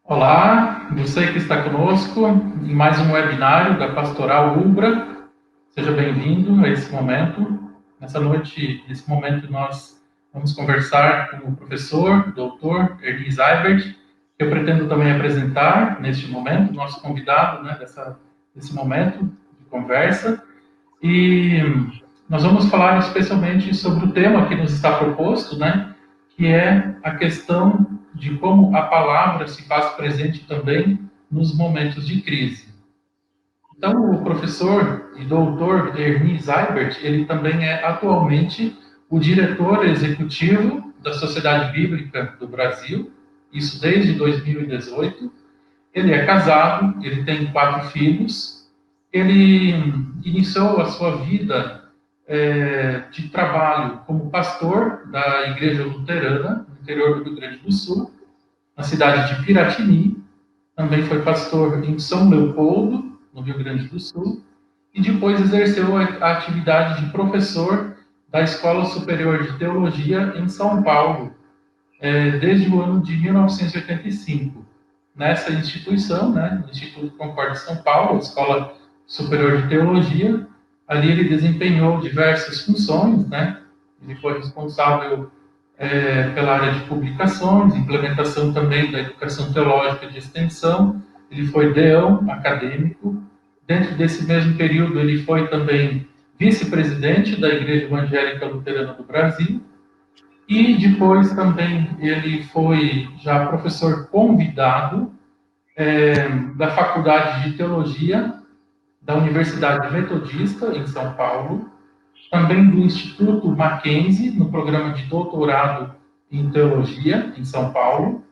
Olá, você que está conosco em mais um webinário da Pastoral Ubra. Seja bem-vindo a esse momento. Nessa noite, nesse momento, nós vamos conversar com o professor, doutor Ernie Seibert, que eu pretendo também apresentar neste momento, nosso convidado, né, desse momento de conversa. E nós vamos falar especialmente sobre o tema que nos está proposto, né, que é a questão de como a palavra se faz presente também nos momentos de crise. Então, o professor e doutor Ernie Seibert, ele também é atualmente o diretor executivo da Sociedade Bíblica do Brasil, isso desde 2018. Ele é casado, ele tem 4 filhos, ele iniciou a sua vida de trabalho como pastor da Igreja Luterana, no interior do Rio Grande do Sul, na cidade de Piratini. Também foi pastor em São Leopoldo, no Rio Grande do Sul, e depois exerceu a atividade de professor da Escola Superior de Teologia em São Paulo, desde o ano de 1985. Nessa instituição, né, no Instituto Concórdia de São Paulo, Escola Superior de Teologia, ali ele desempenhou diversas funções, né? Ele foi responsável pela área de publicações, implementação também da educação teológica de extensão. Ele foi deão acadêmico. Dentro desse mesmo período, ele foi também vice-presidente da Igreja Evangélica Luterana do Brasil. E depois também ele foi já professor convidado da Faculdade de Teologia da Universidade Metodista, em São Paulo, também do Instituto Mackenzie, no programa de doutorado em Teologia, em São Paulo.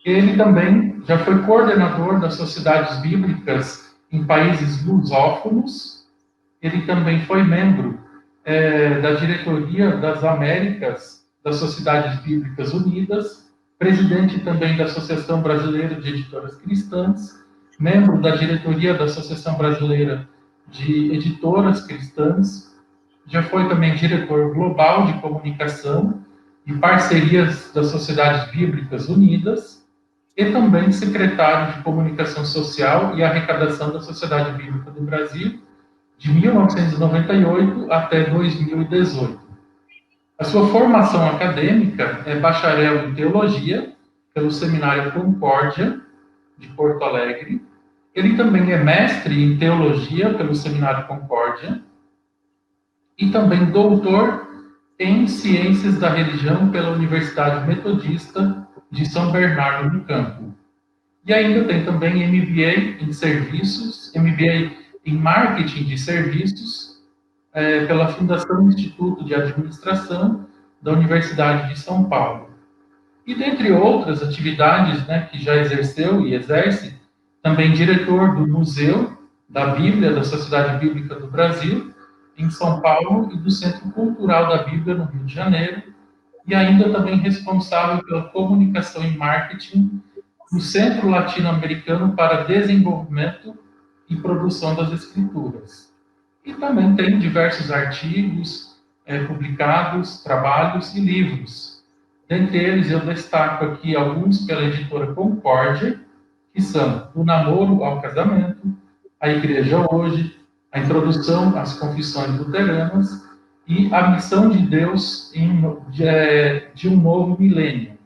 Ele também já foi coordenador das sociedades bíblicas em países lusófonos. Ele também foi membro da diretoria das Américas das Sociedades Bíblicas Unidas, presidente também da Associação Brasileira de Editoras Cristãs, membro da diretoria da Associação Brasileira de Editoras Cristãs, já foi também diretor global de comunicação e parcerias das Sociedades Bíblicas Unidas e também secretário de comunicação social e arrecadação da Sociedade Bíblica do Brasil de 1998 até 2018. A sua formação acadêmica é bacharel em teologia pelo Seminário Concórdia de Porto Alegre. Ele também é mestre em teologia pelo Seminário Concórdia e também doutor em ciências da religião pela Universidade Metodista de São Bernardo do Campo. E ainda tem também MBA em serviços, MBA em marketing de serviços, pela Fundação Instituto de Administração da Universidade de São Paulo. E dentre outras atividades, né, que já exerceu e exerce, também diretor do Museu da Bíblia da Sociedade Bíblica do Brasil, em São Paulo, e do Centro Cultural da Bíblia, no Rio de Janeiro, e ainda também responsável pela comunicação e marketing do Centro Latino-Americano para Desenvolvimento e Produção das Escrituras. E também tem diversos artigos publicados, trabalhos e livros. Dentre eles, eu destaco aqui alguns pela editora Concórdia, que são O Namoro ao Casamento, A Igreja Hoje, A Introdução às Confissões Luteranas e A Missão de Deus de um Novo Milênio,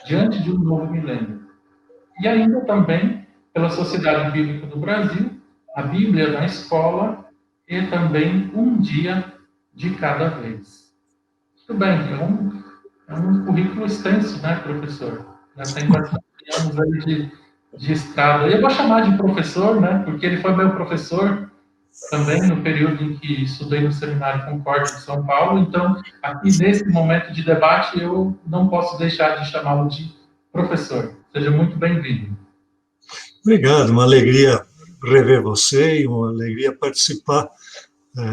Diante de um Novo Milênio. E ainda também pela Sociedade Bíblica do Brasil, A Bíblia na Escola e também Um Dia de Cada Vez. Muito bem, é um currículo extenso, né, professor? Já tem bastante anos aí de estrada. Eu vou chamar de professor, né, porque ele foi meu professor também no período em que estudei no Seminário Concórdia de São Paulo. Então, aqui nesse momento de debate, eu não posso deixar de chamá-lo de professor. Seja muito bem-vindo. Obrigado, uma alegria rever você e uma alegria participar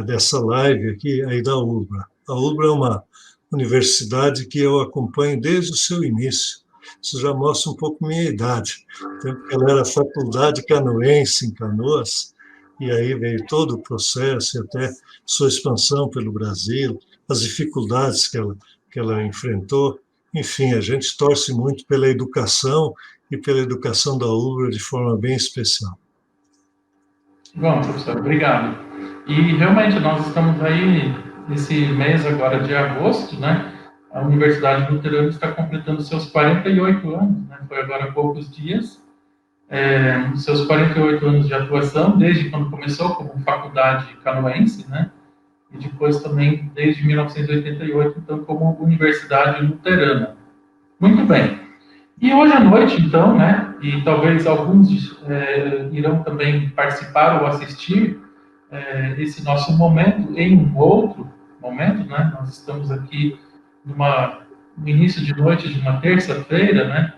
dessa live aqui aí da UBRA. A UBRA é uma universidade que eu acompanho desde o seu início. Isso já mostra um pouco minha idade. Tempo que ela era faculdade canoense em Canoas, e aí veio todo o processo e até sua expansão pelo Brasil, as dificuldades que ela enfrentou. Enfim, a gente torce muito pela educação e pela educação da UBRA de forma bem especial. Bom, professor, obrigado. E realmente nós estamos aí nesse mês agora de agosto, né? A Universidade Luterana está completando seus 48 anos, né? Foi agora há poucos dias. Seus 48 anos de atuação, desde quando começou como faculdade canoense, né? E depois também desde 1988, então, como Universidade Luterana. Muito bem. E hoje à noite, então, né? E talvez alguns irão também participar ou assistir esse nosso momento em um outro momento, né? Nós estamos aqui no início de noite de uma terça-feira, né?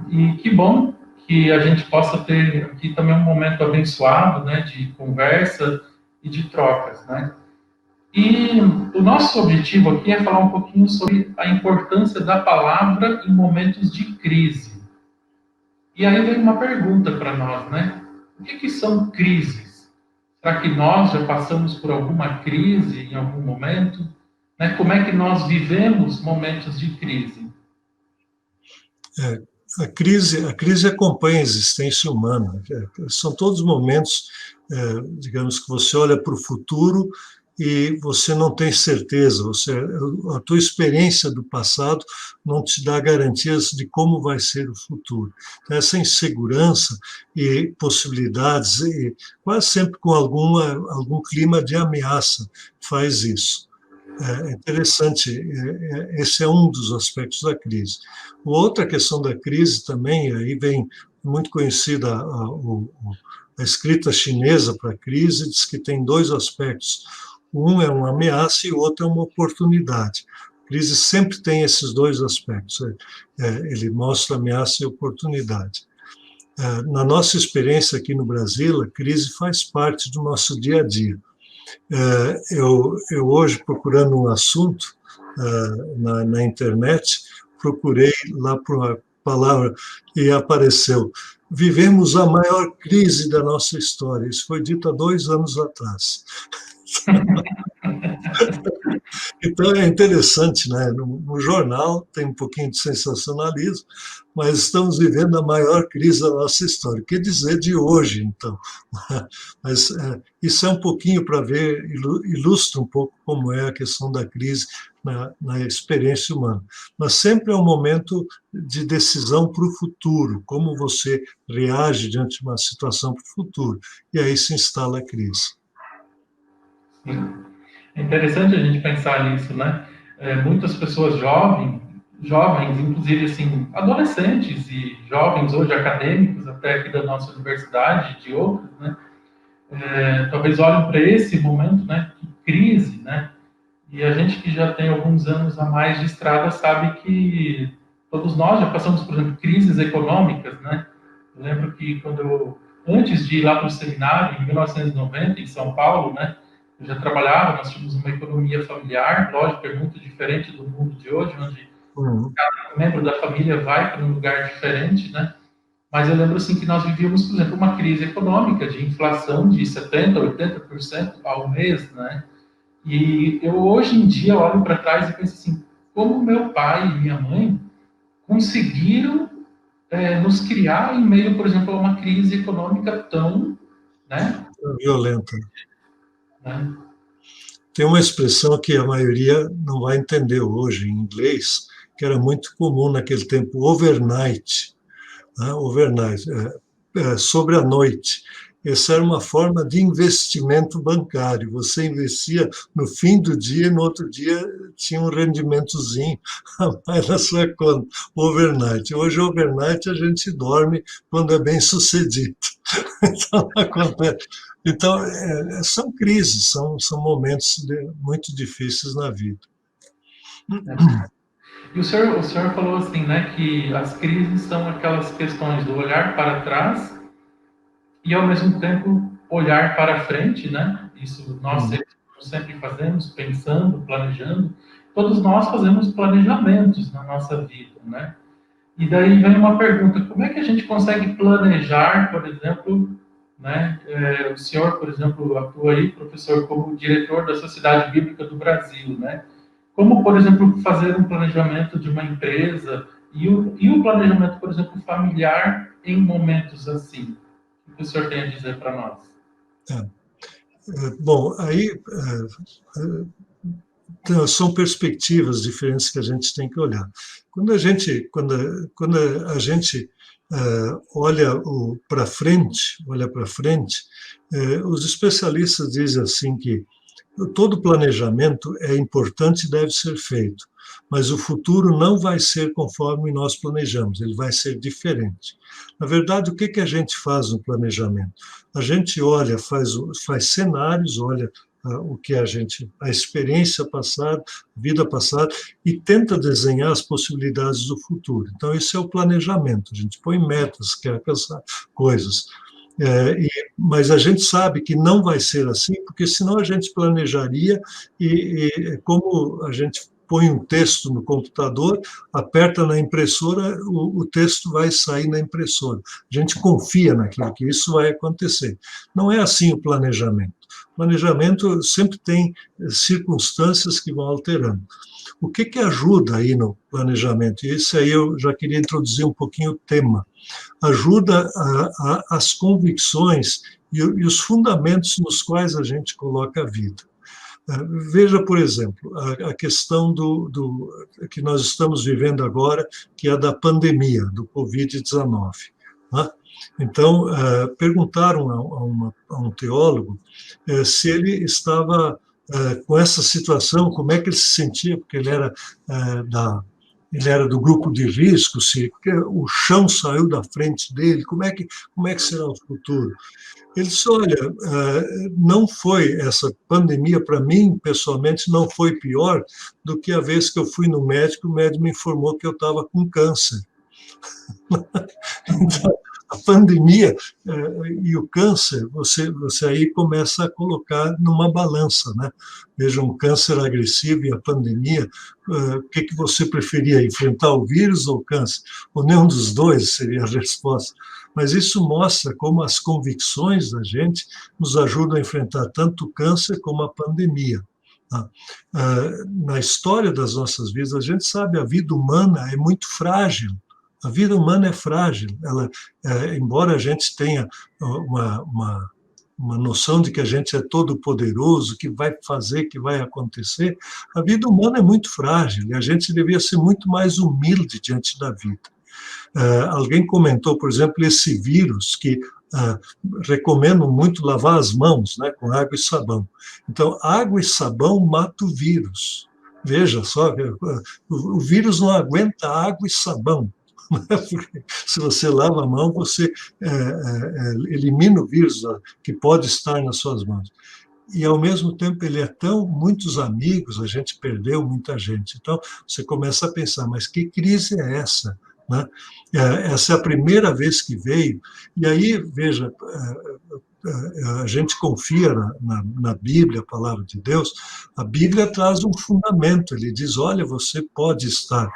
E que bom que a gente possa ter aqui também um momento abençoado, né, de conversa e de trocas, né? E o nosso objetivo aqui é falar um pouquinho sobre a importância da palavra em momentos de crise. E aí vem uma pergunta para nós, né? O que são crises? Será que nós já passamos por alguma crise em algum momento? Né? Como é que nós vivemos momentos de crise? A crise acompanha a existência humana. São todos momentos, digamos, que você olha para o futuro e você não tem certeza, a tua experiência do passado não te dá garantias de como vai ser o futuro. Então, essa insegurança e possibilidades, e quase sempre com algum clima de ameaça, faz isso. É interessante, esse é um dos aspectos da crise. Outra questão da crise também, aí vem muito conhecida a escrita chinesa para a crise, diz que tem dois aspectos. Um é uma ameaça e o outro é uma oportunidade. A crise sempre tem esses dois aspectos. Ele mostra ameaça e oportunidade. Na nossa experiência aqui no Brasil, a crise faz parte do nosso dia a dia. Eu hoje, procurando um assunto na internet, procurei lá por uma palavra e apareceu: vivemos a maior crise da nossa história. Isso foi dito há 2 anos atrás. Então é interessante, né? No jornal tem um pouquinho de sensacionalismo, mas estamos vivendo a maior crise da nossa história. Quer dizer de hoje, então. Mas isso é um pouquinho para ver, ilustra um pouco como é a questão da crise na experiência humana. Mas sempre é um momento de decisão para o futuro, como você reage diante de uma situação para o futuro. E aí se instala a crise. Sim. É interessante a gente pensar nisso, né? Muitas pessoas jovens, inclusive assim, adolescentes e jovens hoje acadêmicos até aqui da nossa universidade, de outras, né? Talvez olhem para esse momento, né? De crise, né? E a gente que já tem alguns anos a mais de estrada sabe que todos nós já passamos por exemplo, crises econômicas, né? Eu lembro que antes de ir lá para o seminário, em 1990, em São Paulo, né? Eu já trabalhava, nós tínhamos uma economia familiar, lógico, é muito diferente do mundo de hoje, onde cada membro da família vai para um lugar diferente, né? Mas eu lembro assim que nós vivíamos, por exemplo, uma crise econômica de inflação de 70%, 80% ao mês, né? E eu hoje em dia olho para trás e penso assim, como meu pai e minha mãe conseguiram nos criar em meio, por exemplo, a uma crise econômica tão, né? Violenta. Né? Tem uma expressão que a maioria não vai entender hoje em inglês, que era muito comum naquele tempo, overnight. Né? Overnight, sobre a noite. Essa era uma forma de investimento bancário. Você investia no fim do dia e no outro dia tinha um rendimentozinho a mais na sua conta. Overnight. Hoje, overnight, a gente dorme quando é bem sucedido. Então, acontece. Então, são crises, são momentos muito difíceis na vida. E o senhor falou assim, né, que as crises são aquelas questões do olhar para trás e, ao mesmo tempo, olhar para frente, né? Isso nós sempre fazemos, pensando, planejando. Todos nós fazemos planejamentos na nossa vida, né? E daí vem uma pergunta, como é que a gente consegue planejar, por exemplo, né? O senhor, por exemplo, atua aí, professor, como diretor da Sociedade Bíblica do Brasil, né? Como, por exemplo, fazer um planejamento de uma empresa E o planejamento, por exemplo, familiar em momentos assim? O que o senhor tem a dizer para nós? Bom, aí são perspectivas diferentes que a gente tem que olhar. Quando a gente olha para frente, os especialistas dizem assim que todo planejamento é importante e deve ser feito, mas o futuro não vai ser conforme nós planejamos, ele vai ser diferente. Na verdade, o que que a gente faz no planejamento? A gente olha, faz cenários, olha o que a experiência passada, a vida passada, e tenta desenhar as possibilidades do futuro. Então, esse é o planejamento. A gente põe metas, quer alcançar coisas. Mas a gente sabe que não vai ser assim, porque senão a gente planejaria e como a gente põe um texto no computador, aperta na impressora, o texto vai sair na impressora. A gente confia naquilo, que isso vai acontecer. Não é assim o planejamento. O planejamento sempre tem circunstâncias que vão alterando. O que que ajuda aí no planejamento? E isso aí eu já queria introduzir um pouquinho o tema. Ajuda as convicções e os fundamentos nos quais a gente coloca a vida. Veja, por exemplo, a questão que nós estamos vivendo agora, que é da pandemia, do Covid-19. Né? Então, perguntaram a um teólogo se ele estava com essa situação, como é que ele se sentia, porque ele era do grupo de risco, se o chão saiu da frente dele, como é que será o futuro? Ele disse, olha, não foi essa pandemia, para mim, pessoalmente, não foi pior do que a vez que eu fui no médico, o médico me informou que eu estava com câncer. Então, a pandemia e o câncer, você aí começa a colocar numa balança, né? Veja, um câncer agressivo e a pandemia, o que você preferia, enfrentar o vírus ou o câncer? Ou nenhum dos dois seria a resposta. Mas isso mostra como as convicções da gente nos ajudam a enfrentar tanto o câncer como a pandemia. Na história das nossas vidas, a gente sabe, a vida humana é muito frágil. A vida humana é frágil. Ela, embora a gente tenha uma noção de que a gente é todo poderoso, que vai fazer, que vai acontecer, a vida humana é muito frágil e a gente devia ser muito mais humilde diante da vida. Alguém comentou, por exemplo, esse vírus que recomendam muito lavar as mãos, né, com água e sabão. Então, água e sabão matam o vírus. Veja só, o vírus não aguenta água e sabão. Porque se você lava a mão, você elimina o vírus que pode estar nas suas mãos. E, ao mesmo tempo, ele é muitos amigos, a gente perdeu muita gente. Então, você começa a pensar, mas que crise é essa? Né? Essa é a primeira vez que veio. E aí, veja, a gente confia na Bíblia, a palavra de Deus. A Bíblia traz um fundamento. Ele diz, olha, você pode estar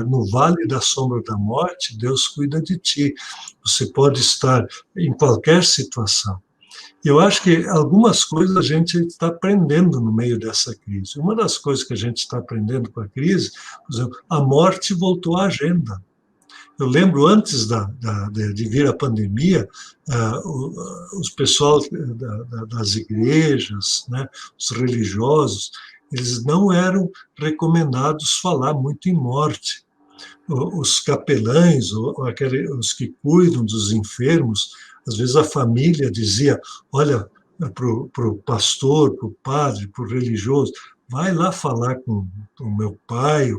no vale da sombra da morte, Deus cuida de ti. Você pode estar em qualquer situação. Eu acho que algumas coisas a gente está aprendendo no meio dessa crise. Uma das coisas que a gente está aprendendo com a crise, por exemplo, a morte voltou à agenda. Eu lembro, antes de vir a pandemia, os pessoal das igrejas, né, os religiosos, eles não eram recomendados falar muito em morte. Os capelães, os que cuidam dos enfermos, às vezes a família dizia, olha, para o pastor, para o padre, para o religioso, vai lá falar com o meu pai,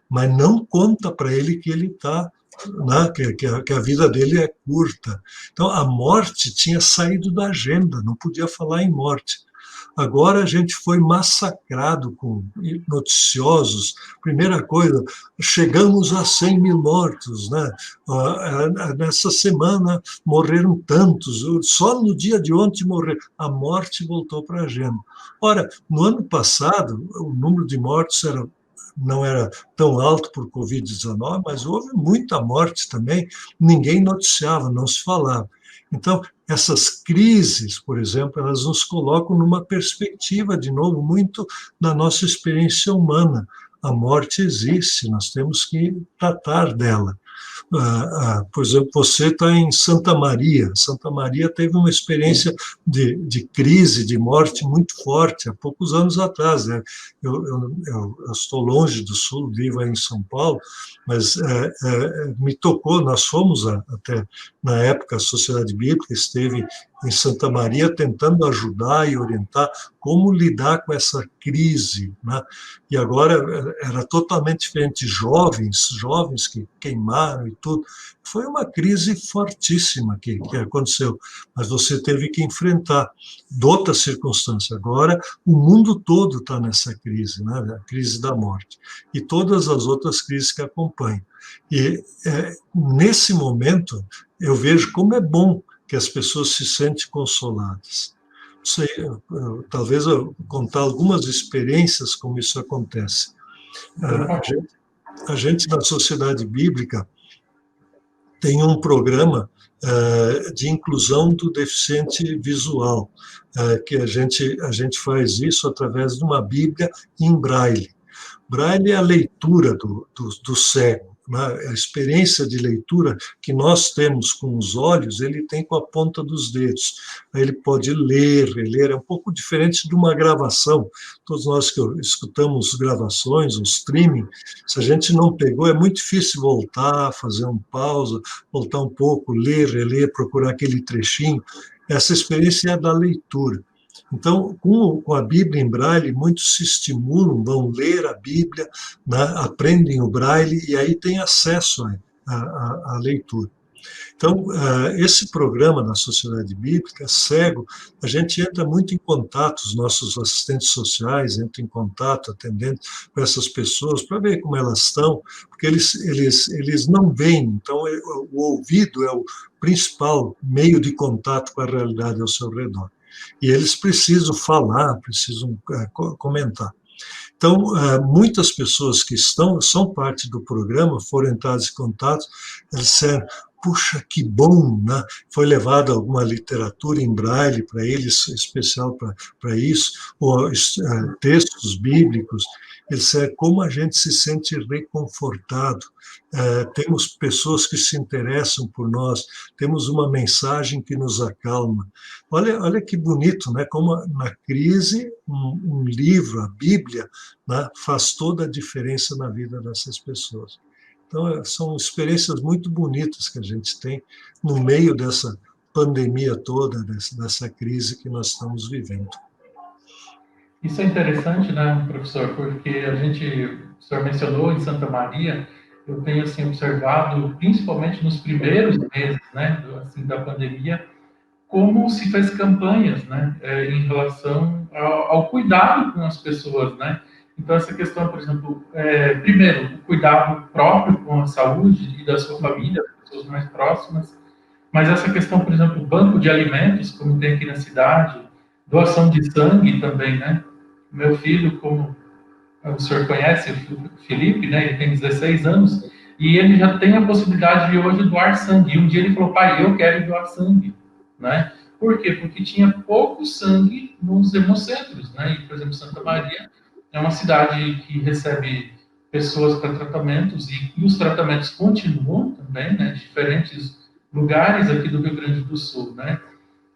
mas não conta para ele que ele está, né, que a vida dele é curta. Então, a morte tinha saído da agenda, não podia falar em morte. Agora a gente foi massacrado com noticiosos. Primeira coisa, chegamos a 100 mil mortos, né? Nessa semana morreram tantos, só no dia de ontem morreram. A morte voltou para a agenda. Ora, no ano passado, o número de mortos não era tão alto por Covid-19, mas houve muita morte também, ninguém noticiava, não se falava. Então, essas crises, por exemplo, elas nos colocam numa perspectiva, de novo, muito da nossa experiência humana. a morte existe, nós temos que tratar dela. Por exemplo, você está em Santa Maria. Santa Maria teve uma experiência de crise, de morte muito forte, há poucos anos atrás, né? Eu estou longe do Sul, vivo aí em São Paulo, mas me tocou, nós fomos até, na época, a Sociedade Bíblica esteve em Santa Maria tentando ajudar e orientar como lidar com essa crise, né? E agora era totalmente diferente, jovens que queimaram e tudo. Foi uma crise fortíssima que aconteceu, mas você teve que enfrentar de outra circunstância. Agora, o mundo todo está nessa crise, né? A crise da morte, e todas as outras crises que acompanham. E nesse momento, eu vejo como é bom que as pessoas se sentem consoladas. Sei, talvez eu contar algumas experiências como isso acontece. A gente na Sociedade Bíblica tem um programa de inclusão do deficiente visual, que a gente faz isso através de uma Bíblia em Braille. Braille é a leitura do cego. A experiência de leitura que nós temos com os olhos, ele tem com a ponta dos dedos. Aí ele pode reler, é um pouco diferente de uma gravação. Todos nós que escutamos gravações, o streaming, se a gente não pegou, é muito difícil voltar, fazer um pausa, voltar um pouco, ler, reler, procurar aquele trechinho. Essa experiência é da leitura. Então, com a Bíblia em Braille, muitos se estimulam, vão ler a Bíblia, né, aprendem o Braille e aí têm acesso à leitura. Então, esse programa da Sociedade Bíblica, cego, a gente entra muito em contato, os nossos assistentes sociais entram em contato, atendendo com essas pessoas, para ver como elas estão, porque eles não veem, então o ouvido é o principal meio de contato com a realidade ao seu redor. E eles precisam falar, precisam comentar. Então, muitas pessoas que são parte do programa, foram entradas em contato, eles disseram, puxa, que bom, né? Foi levada alguma literatura em Braille para eles, especial para isso, ou textos bíblicos. Eles disseram, como a gente se sente reconfortado. Temos pessoas que se interessam por nós, temos uma mensagem que nos acalma. Olha que bonito, né? Como na crise, um livro, a Bíblia, né, faz toda a diferença na vida dessas pessoas. Então, são experiências muito bonitas que a gente tem no meio dessa pandemia toda, dessa crise que nós estamos vivendo. Isso é interessante, né, professor, porque o senhor mencionou em Santa Maria, eu tenho assim observado, principalmente nos primeiros meses, né, assim, da pandemia, como se fez campanhas, né, em relação ao cuidado com as pessoas, né. Então essa questão, por exemplo, primeiro o cuidado próprio com a saúde e da sua família, das pessoas mais próximas, mas essa questão, por exemplo, banco de alimentos, como tem aqui na cidade, doação de sangue também, né. Meu filho, como o senhor conhece, o Felipe, né, ele tem 16 anos, e ele já tem a possibilidade de hoje doar sangue. E um dia ele falou, pai, eu quero doar sangue, né? Por quê? Porque tinha pouco sangue nos hemocentros, né? E, por exemplo, Santa Maria é uma cidade que recebe pessoas para tratamentos, e os tratamentos continuam também, né? Diferentes lugares aqui do Rio Grande do Sul, né?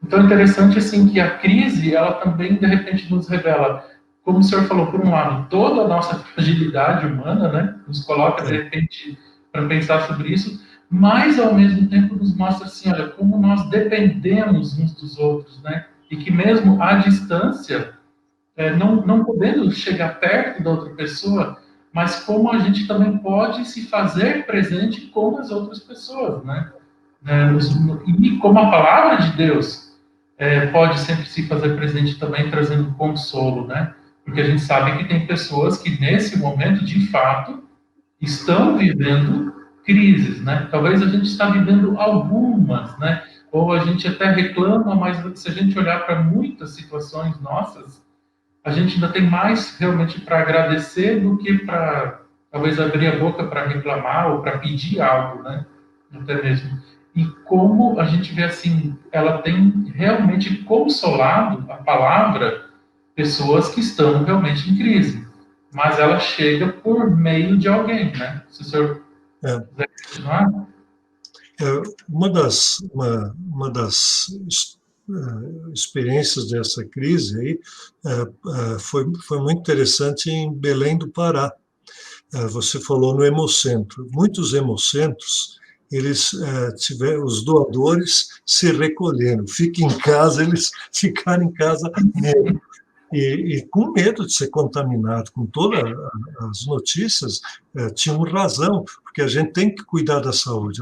Então, é interessante, assim, que a crise, ela também, de repente, nos revela, como o senhor falou, por um lado, toda a nossa fragilidade humana, né? Nos coloca, de repente, para pensar sobre isso, mas, ao mesmo tempo, nos mostra, assim, olha, como nós dependemos uns dos outros, né? E que mesmo à distância, não podendo chegar perto da outra pessoa, mas como a gente também pode se fazer presente com as outras pessoas, né? E como a palavra de Deus pode sempre se fazer presente também, trazendo consolo, né? Porque a gente sabe que tem pessoas que, nesse momento, de fato, estão vivendo crises, né? Talvez a gente está vivendo algumas, né? Ou a gente até reclama, mas se a gente olhar para muitas situações nossas, a gente ainda tem mais realmente para agradecer do que para, talvez, abrir a boca para reclamar ou para pedir algo, né? Até mesmo. E como a gente vê assim, ela tem realmente consolado a palavra pessoas que estão realmente em crise. mas ela chega por meio de alguém, né? Se o senhor quiser continuar. Uma das experiências dessa crise aí foi muito interessante em Belém do Pará. Você falou no Hemocentro. Muitos hemocentros, eles tiveram, os doadores se recolheram. Fiquem em casa, eles ficaram em casa mesmo. E com medo de ser contaminado, com todas as notícias, tinham razão, porque a gente tem que cuidar da saúde.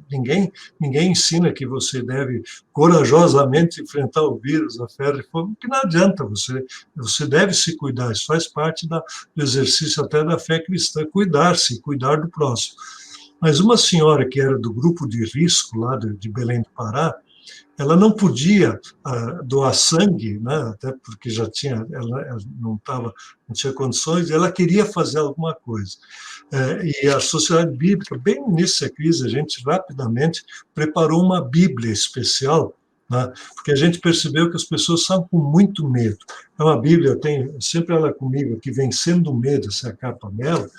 Ninguém ensina que você deve corajosamente enfrentar o vírus, a febre de fogo, porque não adianta, você deve se cuidar, isso faz parte do exercício até da fé cristã, cuidar-se, cuidar do próximo. Mas uma senhora que era do grupo de risco lá de Belém do Pará, ela não podia doar sangue, né, até porque ela não tinha condições, ela queria fazer alguma coisa. E a Sociedade Bíblica, bem no início da crise, a gente rapidamente preparou uma Bíblia especial, né, porque a gente percebeu que as pessoas estavam com muito medo. É uma Bíblia, eu tenho sempre ela comigo aqui, Vencendo o Medo, essa é a capa dela,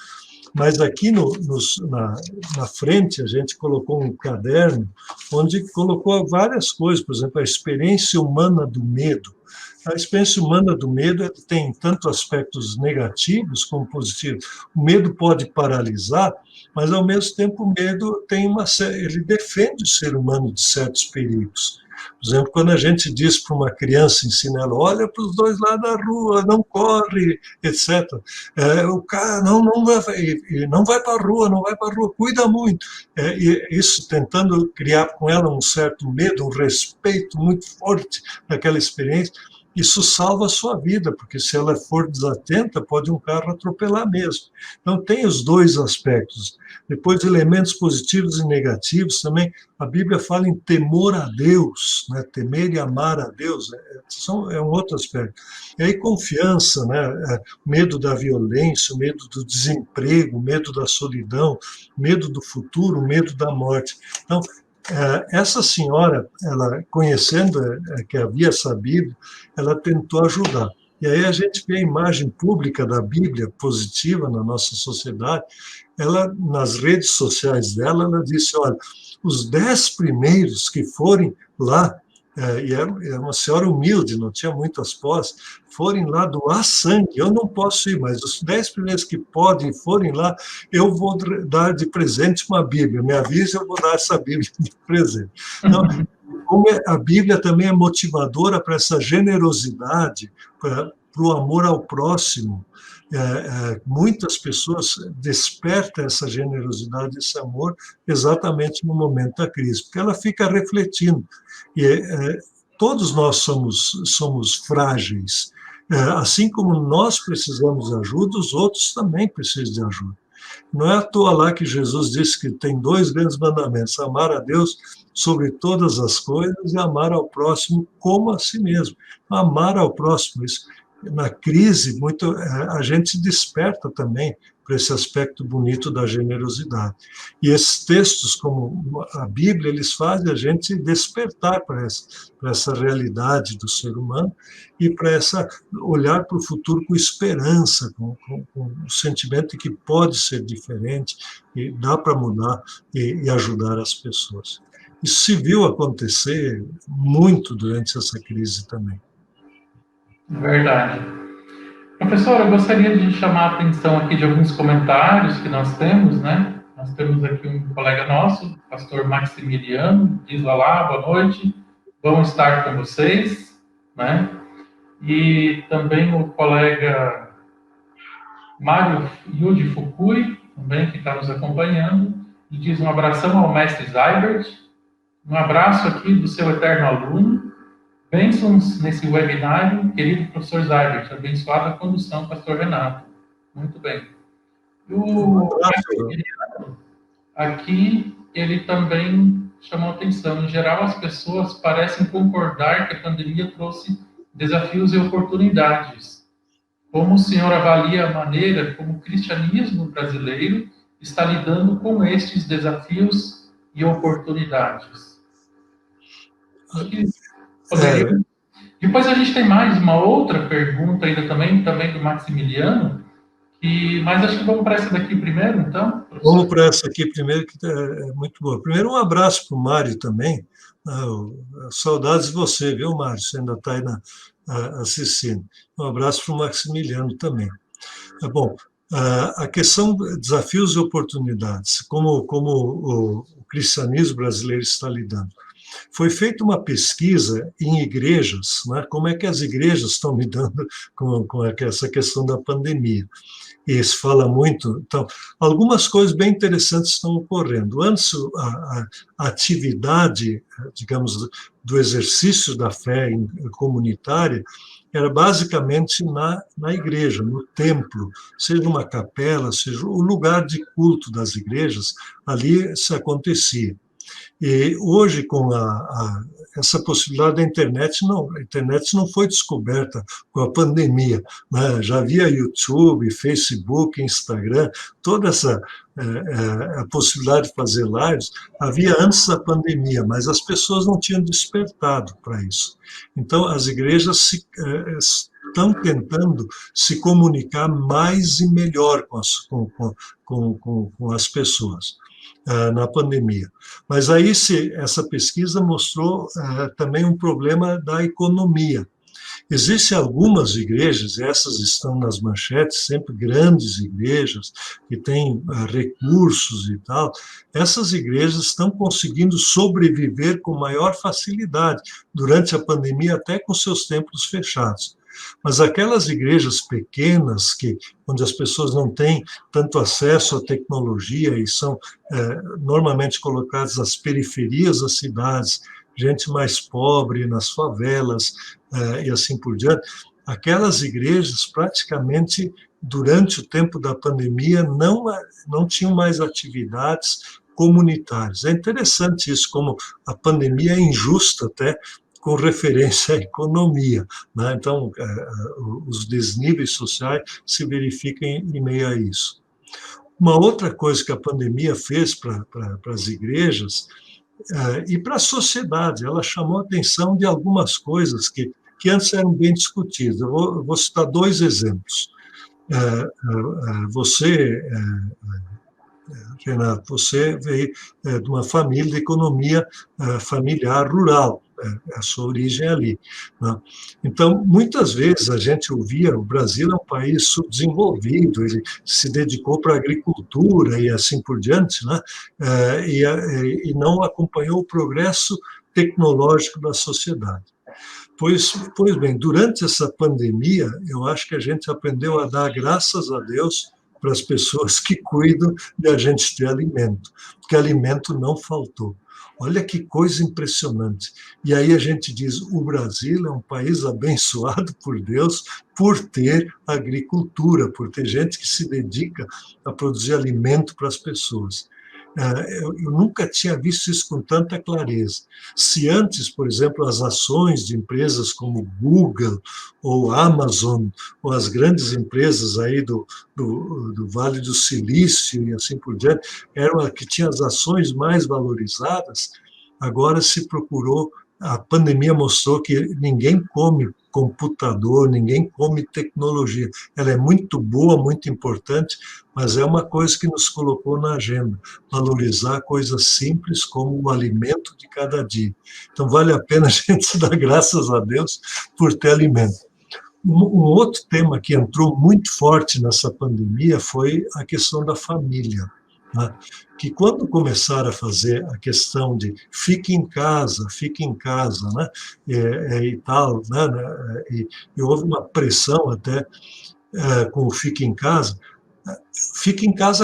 mas aqui na frente a gente colocou um caderno onde colocou várias coisas, por exemplo, a experiência humana do medo. A experiência humana do medo tem tanto aspectos negativos como positivos. O medo pode paralisar, mas ao mesmo tempo o medo ele defende o ser humano de certos perigos. Por exemplo, quando a gente diz para uma criança, ensina ela, olha para os dois lados da rua, não corre, etc. O cara não vai para a rua, não vai para a rua, cuida muito. E isso tentando criar com ela um certo medo, um respeito muito forte daquela experiência. Isso salva a sua vida, porque se ela for desatenta, pode um carro atropelar mesmo. Então, tem os dois aspectos. Depois, elementos positivos e negativos também. A Bíblia fala em temor a Deus, né? Temer e amar a Deus, é um outro aspecto. E aí, confiança, né? Medo da violência, medo do desemprego, medo da solidão, medo do futuro, medo da morte. Então, essa senhora, ela conhecendo que havia sabido, ela tentou ajudar. E aí a gente vê a imagem pública da Bíblia positiva na nossa sociedade. Ela, nas redes sociais dela, ela disse, olha, os 10 primeiros que forem lá, e é uma senhora humilde, não tinha muitas posses, forem lá doar sangue, eu não posso ir, mas os 10 primeiros que podem forem lá, eu vou dar de presente uma Bíblia, me avise, eu vou dar essa Bíblia de presente. Então, como a Bíblia também é motivadora para essa generosidade, para o amor ao próximo, muitas pessoas despertam essa generosidade, esse amor, exatamente no momento da crise, porque ela fica refletindo. E todos nós somos frágeis. Assim como nós precisamos de ajuda, os outros também precisam de ajuda. Não é à toa lá que Jesus disse que tem 2 grandes mandamentos: amar a Deus sobre todas as coisas e amar ao próximo como a si mesmo. Amar ao próximo, isso, na crise, a gente se desperta também para esse aspecto bonito da generosidade. E esses textos, como a Bíblia, eles fazem a gente despertar para essa realidade do ser humano e para olhar para o futuro com esperança, com o sentimento de que pode ser diferente e dá para mudar e ajudar as pessoas. Isso se viu acontecer muito durante essa crise também. Verdade. Professor, eu gostaria de chamar a atenção aqui de alguns comentários que nós temos, né? Nós temos aqui um colega nosso, o pastor Maximiliano, diz lá, boa noite, vamos estar com vocês, né? E também o colega Mário Yudi Fukui, também que está nos acompanhando, e diz um abração ao mestre Zybert, um abraço aqui do seu eterno aluno, bênçãos nesse webinário, querido professor Zybert, abençoada a condução, pastor Renato. Muito bem. O aqui, ele também chamou atenção. Em geral, as pessoas parecem concordar que a pandemia trouxe desafios e oportunidades. Como o senhor avalia a maneira como o cristianismo brasileiro está lidando com estes desafios e oportunidades? Acho que Depois a gente tem mais uma outra pergunta ainda também do Maximiliano, Mas acho que vamos para essa daqui primeiro, então, professor? Vamos para essa aqui primeiro, que é muito boa. Primeiro, um abraço para o Mário também. Saudades de você, viu, Mário? Você ainda está aí assistindo. Um abraço para o Maximiliano também. Bom, a questão de desafios e oportunidades, como o cristianismo brasileiro está lidando. Foi feita uma pesquisa em igrejas, né, como é que as igrejas estão lidando com essa questão da pandemia. E se fala muito. Então, algumas coisas bem interessantes estão ocorrendo. Antes, a atividade, digamos, do exercício da fé comunitária era basicamente na igreja, no templo, seja uma capela, seja o lugar de culto das igrejas, ali se acontecia. E hoje, com essa possibilidade da internet, a internet não foi descoberta com a pandemia, né? Já havia YouTube, Facebook, Instagram, toda essa a possibilidade de fazer lives havia antes da pandemia, mas as pessoas não tinham despertado para isso. Então, as igrejas estão tentando se comunicar mais e melhor com as pessoas na pandemia. Mas aí essa pesquisa mostrou também um problema da economia. Existem algumas igrejas, essas estão nas manchetes, sempre grandes igrejas, que têm recursos e tal, essas igrejas estão conseguindo sobreviver com maior facilidade durante a pandemia, até com seus templos fechados. Mas aquelas igrejas pequenas, onde as pessoas não têm tanto acesso à tecnologia e são normalmente colocadas nas periferias das cidades, gente mais pobre, nas favelas e assim por diante, aquelas igrejas praticamente, durante o tempo da pandemia, não tinham mais atividades comunitárias. É interessante isso, como a pandemia é injusta até, com referência à economia, né? Então, os desníveis sociais se verificam em meio a isso. Uma outra coisa que a pandemia fez para as igrejas e para a sociedade, ela chamou a atenção de algumas coisas que antes eram bem discutidas. Eu vou citar dois exemplos. Você, Renato, você veio de uma família de economia familiar rural, a sua origem é ali, né? Então, muitas vezes a gente ouvia, o Brasil é um país subdesenvolvido, ele se dedicou para a agricultura e assim por diante, né? E não acompanhou o progresso tecnológico da sociedade. Pois bem, durante essa pandemia, eu acho que a gente aprendeu a dar graças a Deus para as pessoas que cuidam de a gente ter alimento, porque alimento não faltou. Olha que coisa impressionante. E aí a gente diz, o Brasil é um país abençoado por Deus por ter agricultura, por ter gente que se dedica a produzir alimento para as pessoas. Eu nunca tinha visto isso com tanta clareza. Se antes, por exemplo, as ações de empresas como Google ou Amazon, ou as grandes empresas aí do Vale do Silício e assim por diante, eram as que tinham as ações mais valorizadas, agora se procurou, a pandemia mostrou que ninguém come computador, ninguém come tecnologia. Ela é muito boa, muito importante, mas é uma coisa que nos colocou na agenda, valorizar coisas simples como o alimento de cada dia. Então, vale a pena a gente dar graças a Deus por ter alimento. Um outro tema que entrou muito forte nessa pandemia foi a questão da família, né? Que quando começaram a fazer a questão de fique em casa, né? E tal, né? E houve uma pressão até com o fique em casa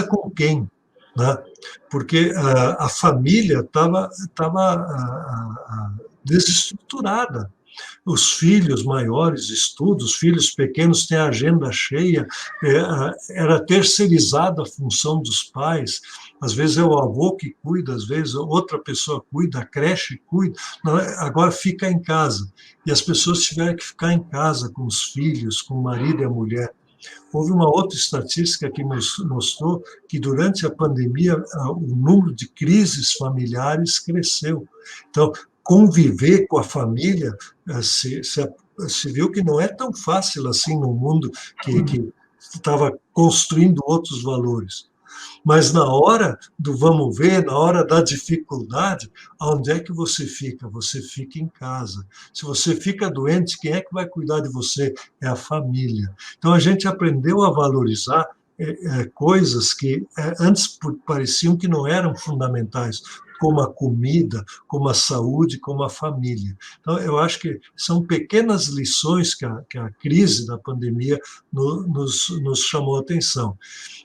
com quem? Né? Porque a família estava desestruturada. Os filhos maiores estudam, os filhos pequenos têm a agenda cheia, era terceirizada a função dos pais, às vezes é o avô que cuida, às vezes outra pessoa cuida, a creche cuida, agora fica em casa. E as pessoas tiveram que ficar em casa com os filhos, com o marido e a mulher. Houve uma outra estatística que mostrou que durante a pandemia o número de crises familiares cresceu. Então, conviver com a família se viu que não é tão fácil assim no mundo que estava construindo outros valores. Mas na hora do vamos ver, na hora da dificuldade, onde é que você fica? Você fica em casa. Se você fica doente, quem é que vai cuidar de você? É a família. Então a gente aprendeu a valorizar coisas que antes pareciam que não eram fundamentais, como a comida, como a saúde, como a família. Então, eu acho que são pequenas lições que a crise da pandemia nos chamou a atenção.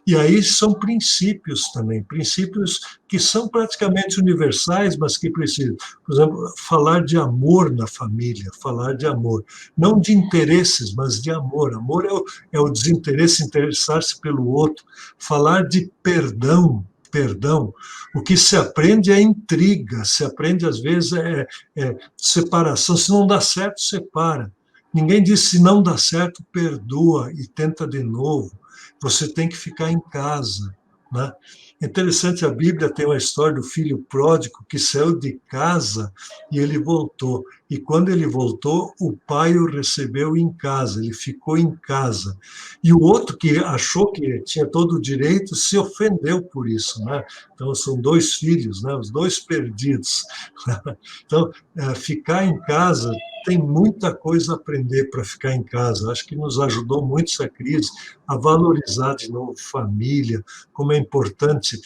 E aí são princípios também, princípios que são praticamente universais, mas que precisam. Por exemplo, falar de amor na família, falar de amor. Não de interesses, mas de amor. Amor é o desinteresse, interessar-se pelo outro. Falar de perdão. O que se aprende é intriga, se aprende, às vezes, separação. Se não dá certo, separa. Ninguém diz, se não dá certo, perdoa e tenta de novo. Você tem que ficar em casa, né? É interessante, a Bíblia tem uma história do filho pródigo que saiu de casa e ele voltou. E quando ele voltou, o pai o recebeu em casa, ele ficou em casa. E o outro, que achou que tinha todo o direito, se ofendeu por isso, né? Então, são dois filhos, né? Os dois perdidos. Então, ficar em casa, tem muita coisa a aprender para ficar em casa. Acho que nos ajudou muito essa crise a valorizar de novo família, como é importante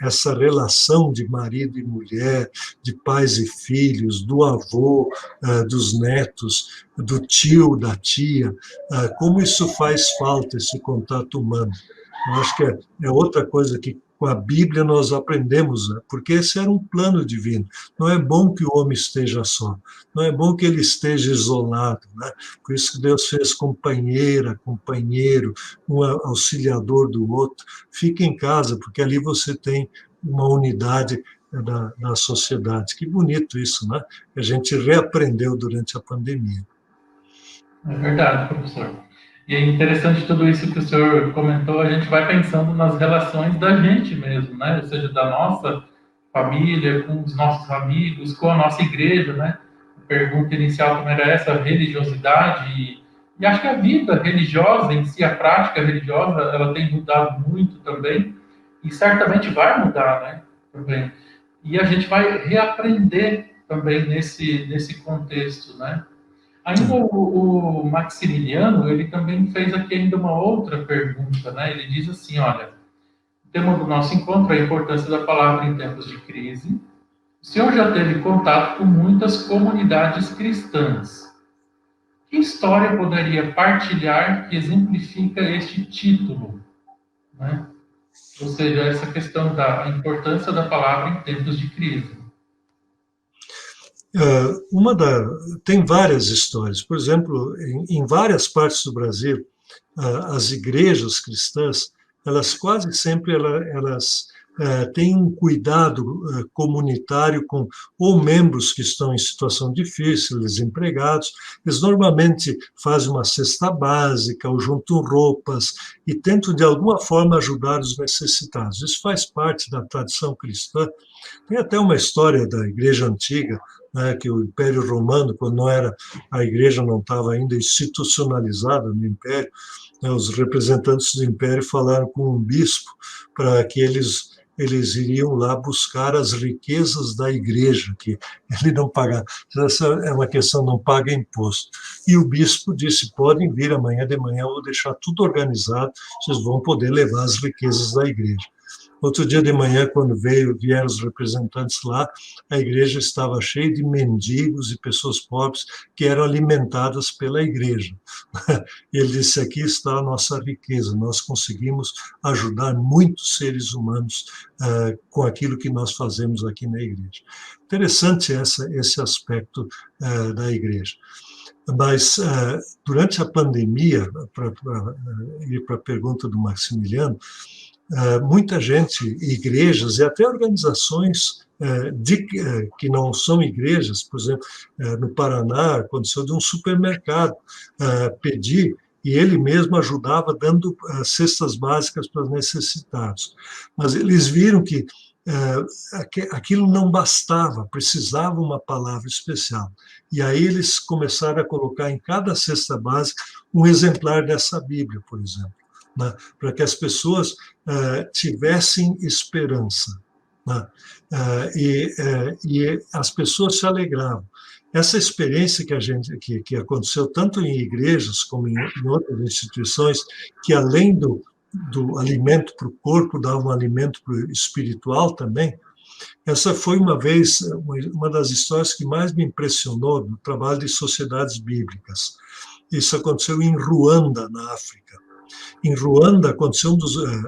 essa relação de marido e mulher, de pais e filhos, do avô, dos netos, do tio, da tia, como isso faz falta, esse contato humano. Eu acho que é outra coisa que com a Bíblia nós aprendemos, né? Porque esse era um plano divino. Não é bom que o homem esteja só, não é bom que ele esteja isolado, né? Por isso que Deus fez companheira, companheiro, um auxiliador do outro. Fique em casa, porque ali você tem uma unidade da sociedade. Que bonito isso, né? A gente reaprendeu durante a pandemia. É verdade, professor. E é interessante tudo isso que o senhor comentou, a gente vai pensando nas relações da gente mesmo, né? Ou seja, da nossa família, com os nossos amigos, com a nossa igreja, né? A pergunta inicial como era essa, religiosidade, e acho que a vida religiosa em si, a prática religiosa, ela tem mudado muito também, e certamente vai mudar, né? Também. E a gente vai reaprender também nesse contexto, né? Ainda o Maximiliano, ele também fez aqui ainda uma outra pergunta, né? Ele diz assim, olha, o tema do nosso encontro é a importância da palavra em tempos de crise. O senhor já teve contato com muitas comunidades cristãs. Que história poderia partilhar que exemplifica este título, né? Ou seja, essa questão da importância da palavra em tempos de crise. Tem várias histórias. Por exemplo, em várias partes do Brasil, as igrejas cristãs, elas quase sempre elas têm um cuidado comunitário com ou membros que estão em situação difícil, desempregados. Eles normalmente fazem uma cesta básica ou juntam roupas e tentam, de alguma forma, ajudar os necessitados. Isso faz parte da tradição cristã. Tem até uma história da igreja antiga, né, que o Império Romano, quando não era, a igreja não estava ainda institucionalizada no Império, né, os representantes do Império falaram com um bispo para que eles iriam lá buscar as riquezas da igreja, que ele não pagava. Essa é uma questão, não paga imposto. E o bispo disse, podem vir amanhã de manhã, eu vou deixar tudo organizado, vocês vão poder levar as riquezas da igreja. Outro dia de manhã, quando vieram os representantes lá, a igreja estava cheia de mendigos e pessoas pobres que eram alimentadas pela igreja. Ele disse, aqui está a nossa riqueza, nós conseguimos ajudar muitos seres humanos com aquilo que nós fazemos aqui na igreja. Interessante esse aspecto da igreja. Mas, durante a pandemia, para ir para a pergunta do Maximiliano, muita gente, igrejas e até organizações que não são igrejas, por exemplo, no Paraná, aconteceu de um supermercado pedir, e ele mesmo ajudava dando cestas básicas para os necessitados. Mas eles viram que aquilo não bastava, precisava uma palavra especial. E aí eles começaram a colocar em cada cesta básica um exemplar dessa Bíblia, por exemplo, né? Para que as pessoas tivessem esperança. Né? E as pessoas se alegravam. Essa experiência que aconteceu tanto em igrejas como em outras instituições, que além do alimento para o corpo, dava um alimento para o espiritual também. Essa foi uma vez uma das histórias que mais me impressionou no trabalho de sociedades bíblicas. Isso aconteceu em Ruanda, na África. Em Ruanda aconteceu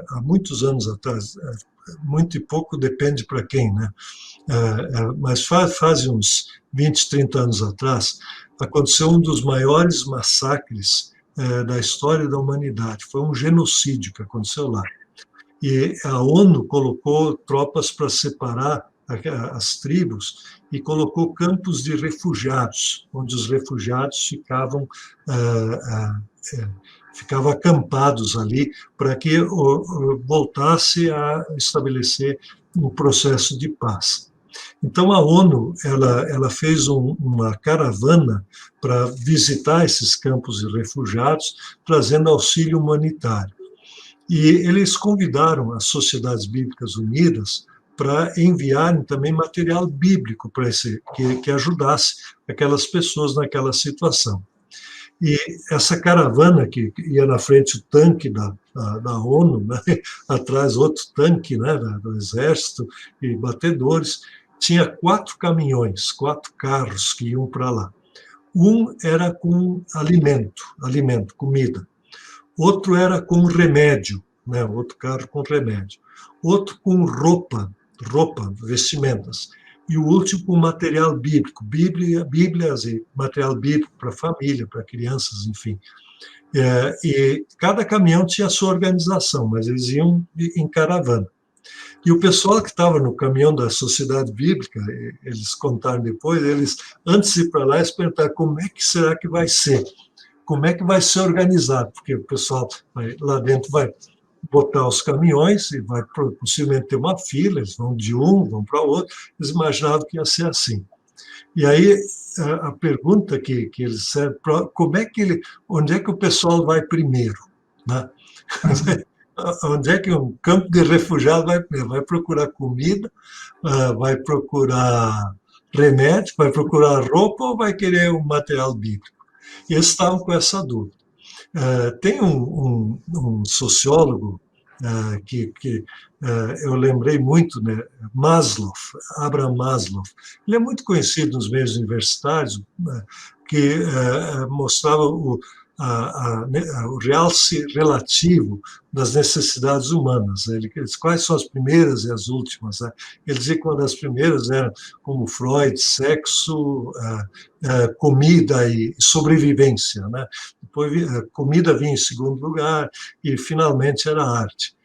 há muitos anos atrás, muito e pouco depende para quem, né? Mas faz uns 20, 30 anos atrás, aconteceu um dos maiores massacres da história da humanidade. Foi um genocídio que aconteceu lá. E a ONU colocou tropas para separar as tribos e colocou campos de refugiados, onde os refugiados ficavam acampados ali para que voltasse a estabelecer um processo de paz. Então, a ONU ela fez uma caravana para visitar esses campos de refugiados, trazendo auxílio humanitário. E eles convidaram as Sociedades Bíblicas Unidas para enviarem também material bíblico para que ajudasse aquelas pessoas naquela situação. E essa caravana, que ia na frente o tanque da ONU, né, atrás outro tanque, né, do Exército, e batedores, tinha 4 caminhões, 4 carros que iam para lá. Um era com alimento, comida. Outro era com remédio, né, outro carro com remédio. Outro com roupa, vestimentas. E o último com material bíblico, Bíblias e material bíblico para família, para crianças, enfim. E cada caminhão tinha a sua organização, mas eles iam em caravana. E o pessoal que estava no caminhão da Sociedade Bíblica, eles contaram depois, antes de ir para lá, eles perguntaram como é que será que vai ser, como é que vai ser organizado, porque o pessoal lá dentro vai botar os caminhões e vai possivelmente ter uma fila, eles vão de um, vão para o outro, eles imaginavam que ia ser assim. E aí a pergunta que eles fizeram, onde é que o pessoal vai primeiro, né? Onde é que um campo de refugiado vai primeiro? Vai procurar comida, vai procurar remédio, vai procurar roupa ou vai querer um material bíblico? E eles estavam com essa dúvida. Tem um sociólogo que eu lembrei muito, né, Abraham Maslow. Ele é muito conhecido nos meios universitários, que mostrava o realce relativo das necessidades humanas. Ele diz quais são as primeiras e as últimas. Né? Ele dizia que uma das primeiras era, como Freud, sexo, comida e sobrevivência. Né? Depois, comida vinha em segundo lugar e, finalmente, era a arte.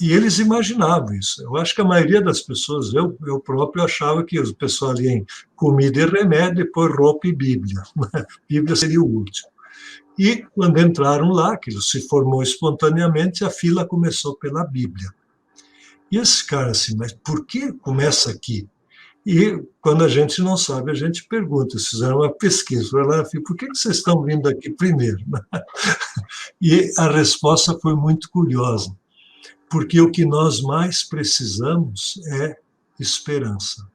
E eles imaginavam isso. Eu acho que a maioria das pessoas, eu próprio achava que o pessoal ia em comida e remédio, depois roupa e Bíblia. Bíblia seria o último. E quando entraram lá, aquilo se formou espontaneamente, a fila começou pela Bíblia. E esse cara assim, mas por que começa aqui? E quando a gente não sabe, a gente pergunta, eles fizeram uma pesquisa, por que vocês estão vindo aqui primeiro? E a resposta foi muito curiosa, porque o que nós mais precisamos é esperança.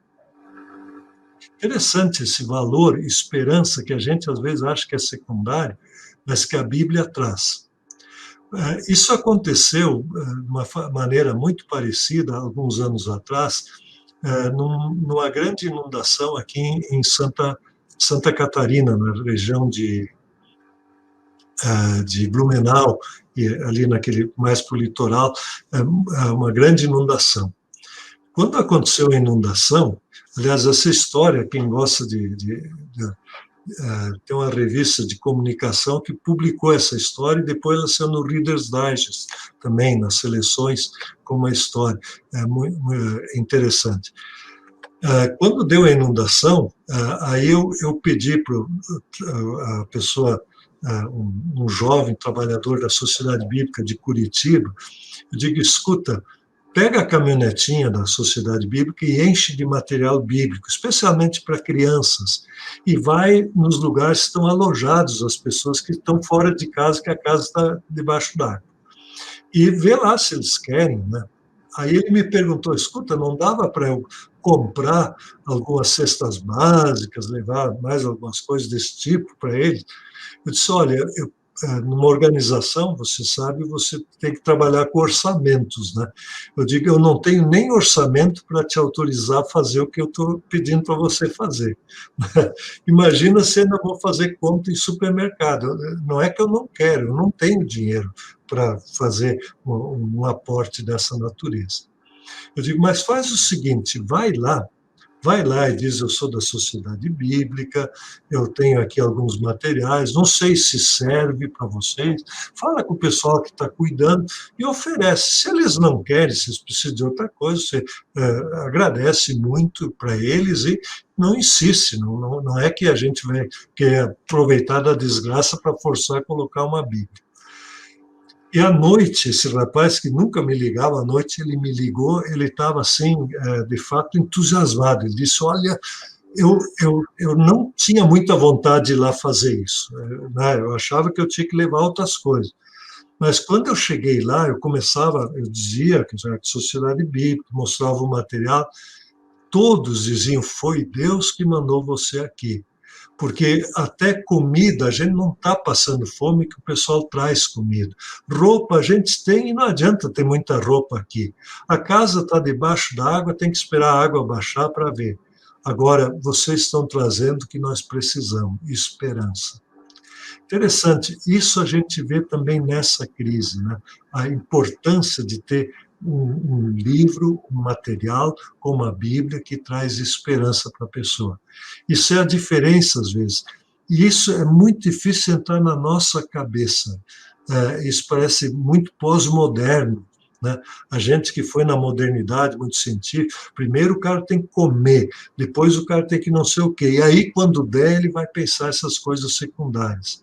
Interessante esse valor, esperança, que a gente às vezes acha que é secundário, mas que a Bíblia traz. Isso aconteceu de uma maneira muito parecida, alguns anos atrás, numa grande inundação aqui em Santa Catarina, na região de Blumenau, e ali mais para o litoral, uma grande inundação. Quando aconteceu a inundação, aliás, essa história, quem gosta tem uma revista de comunicação que publicou essa história e depois ela saiu no Reader's Digest também, nas seleções, como uma história. É muito interessante. Quando deu a inundação, aí eu pedi para a pessoa, um jovem trabalhador da Sociedade Bíblica de Curitiba, eu digo, escuta, pega a caminhonetinha da Sociedade Bíblica e enche de material bíblico, especialmente para crianças, e vai nos lugares que estão alojados as pessoas que estão fora de casa, que a casa está debaixo d'água. E vê lá se eles querem, né? Aí ele me perguntou, escuta, não dava para eu comprar algumas cestas básicas, levar mais algumas coisas desse tipo para eles? Eu disse, olha, numa organização, você sabe, você tem que trabalhar com orçamentos, né? Eu digo, eu não tenho nem orçamento para te autorizar a fazer o que eu estou pedindo para você fazer. Imagina se ainda vou fazer conta em supermercado. Não é que eu não quero, eu não tenho dinheiro para fazer um aporte dessa natureza. Eu digo, mas faz o seguinte, vai lá e diz, eu sou da Sociedade Bíblica, eu tenho aqui alguns materiais, não sei se serve para vocês, fala com o pessoal que está cuidando e oferece. Se eles não querem, se eles precisam de outra coisa, você agradece muito para eles e não insiste, não é que a gente vai querer aproveitar da desgraça para forçar a colocar uma Bíblia. E à noite, esse rapaz que nunca me ligava, à noite ele me ligou, ele estava assim, de fato, entusiasmado. Ele disse, olha, eu não tinha muita vontade de ir lá fazer isso, né? Eu achava que eu tinha que levar outras coisas. Mas quando eu cheguei lá, eu dizia que era de Sociedade Bíblica, mostrava o material, todos diziam, foi Deus que mandou você aqui. Porque até comida, a gente não está passando fome, que o pessoal traz comida. Roupa a gente tem e não adianta ter muita roupa aqui. A casa está debaixo da água, tem que esperar a água baixar para ver. Agora, vocês estão trazendo o que nós precisamos, esperança. Interessante, isso a gente vê também nessa crise, né? A importância de ter um livro, um material, como a Bíblia, que traz esperança para a pessoa. Isso é a diferença, às vezes. E isso é muito difícil entrar na nossa cabeça. Isso parece muito pós-moderno, né? A gente que foi na modernidade, muito científica, primeiro o cara tem que comer, depois o cara tem que não sei o quê. E aí, quando der, ele vai pensar essas coisas secundárias.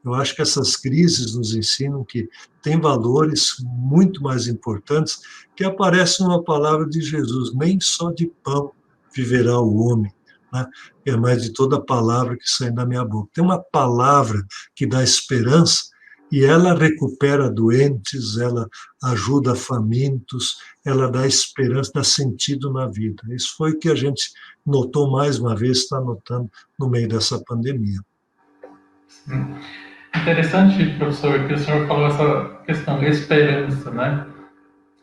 Eu acho que essas crises nos ensinam que tem valores muito mais importantes que aparecem numa palavra de Jesus, nem só de pão viverá o homem, né? É mais de toda palavra que sai da minha boca. Tem uma palavra que dá esperança e ela recupera doentes, ela ajuda famintos, ela dá esperança, dá sentido na vida. Isso foi o que a gente notou mais uma vez, está notando no meio dessa pandemia. Interessante, professor, que o senhor falou essa questão, esperança, né?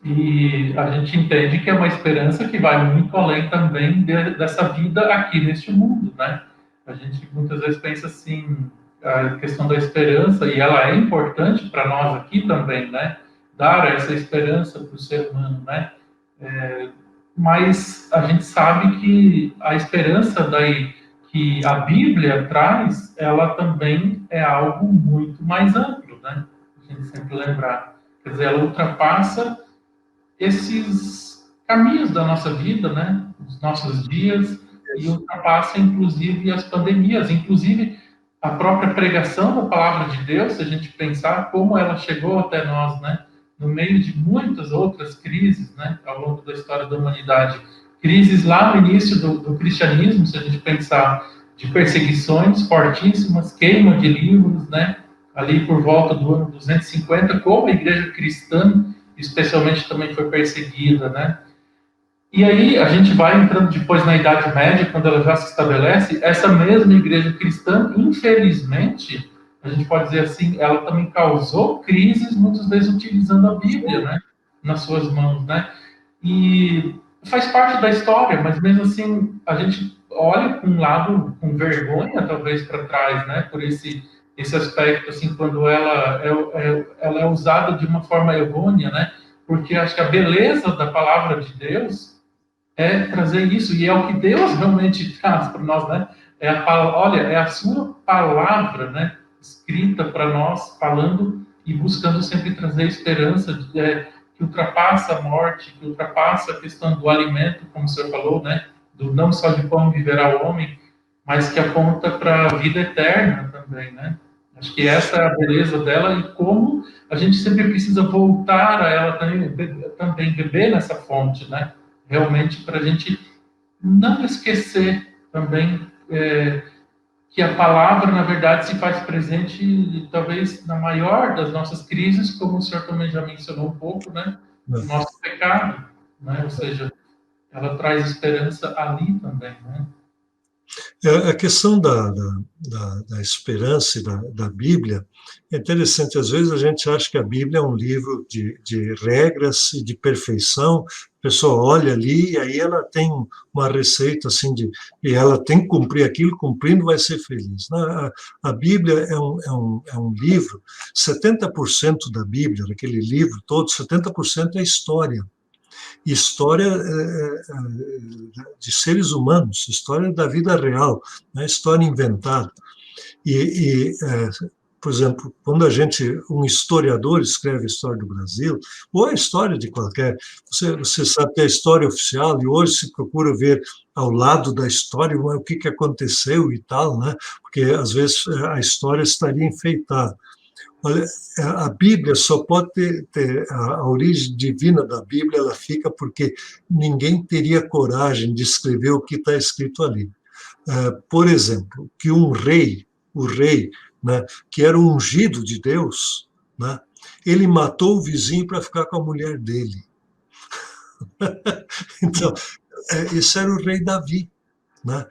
E a gente entende que é uma esperança que vai muito além também dessa vida aqui neste mundo, né? A gente muitas vezes pensa assim, a questão da esperança, e ela é importante para nós aqui também, né? Dar essa esperança para o ser humano, né? Mas a gente sabe que a esperança daí que a Bíblia traz, ela também é algo muito mais amplo, né? A gente sempre lembrar. Quer dizer, ela ultrapassa esses caminhos da nossa vida, né? Os nossos dias, e ultrapassa, inclusive, as pandemias. Inclusive, a própria pregação da palavra de Deus, se a gente pensar como ela chegou até nós, né? No meio de muitas outras crises, né? Ao longo da história da humanidade. Crises lá no início do cristianismo, se a gente pensar de perseguições fortíssimas, queima de livros, né? Ali por volta do ano 250, como a igreja cristã, especialmente, também foi perseguida, né? E aí a gente vai entrando depois na Idade Média, quando ela já se estabelece, essa mesma igreja cristã, infelizmente, a gente pode dizer assim, ela também causou crises, muitas vezes utilizando a Bíblia, né? Nas suas mãos, né? E faz parte da história, mas mesmo assim a gente olha com um lado com vergonha talvez para trás, né? Por esse aspecto assim, quando ela é usada de uma forma errônea, né? Porque acho que a beleza da palavra de Deus é trazer isso, e é o que Deus realmente traz para nós, né? Olha, é a sua palavra, né? Escrita para nós, falando e buscando sempre trazer esperança, que ultrapassa a morte, que ultrapassa a questão do alimento, como o senhor falou, né? Do não só de pão viverá o homem, mas que aponta para a vida eterna também, né? Acho que essa é a beleza dela, e como a gente sempre precisa voltar a ela também beber nessa fonte, né? Realmente para a gente não esquecer também que a palavra, na verdade, se faz presente, talvez, na maior das nossas crises, como o senhor também já mencionou um pouco, né? O nosso pecado, né? Ou seja, ela traz esperança ali também, né? A questão da esperança e da Bíblia é interessante. Às vezes a gente acha que a Bíblia é um livro de regras e de perfeição. A pessoa olha ali e aí ela tem uma receita assim e ela tem que cumprir aquilo, cumprindo vai ser feliz. A Bíblia é um livro, 70% da Bíblia, daquele livro todo, 70% é história. História de seres humanos, história da vida real, não é história inventada. Por exemplo, quando um historiador escreve a história do Brasil, ou a história de qualquer, você sabe que é a história oficial, e hoje se procura ver ao lado da história o que aconteceu e tal, né? Porque às vezes a história estaria enfeitada. Olha, a Bíblia só pode ter a origem divina da Bíblia, ela fica porque ninguém teria coragem de escrever o que está escrito ali. Por exemplo, que o rei, né, que era o ungido de Deus, né, ele matou o vizinho para ficar com a mulher dele. Então, esse era o rei Davi. Né?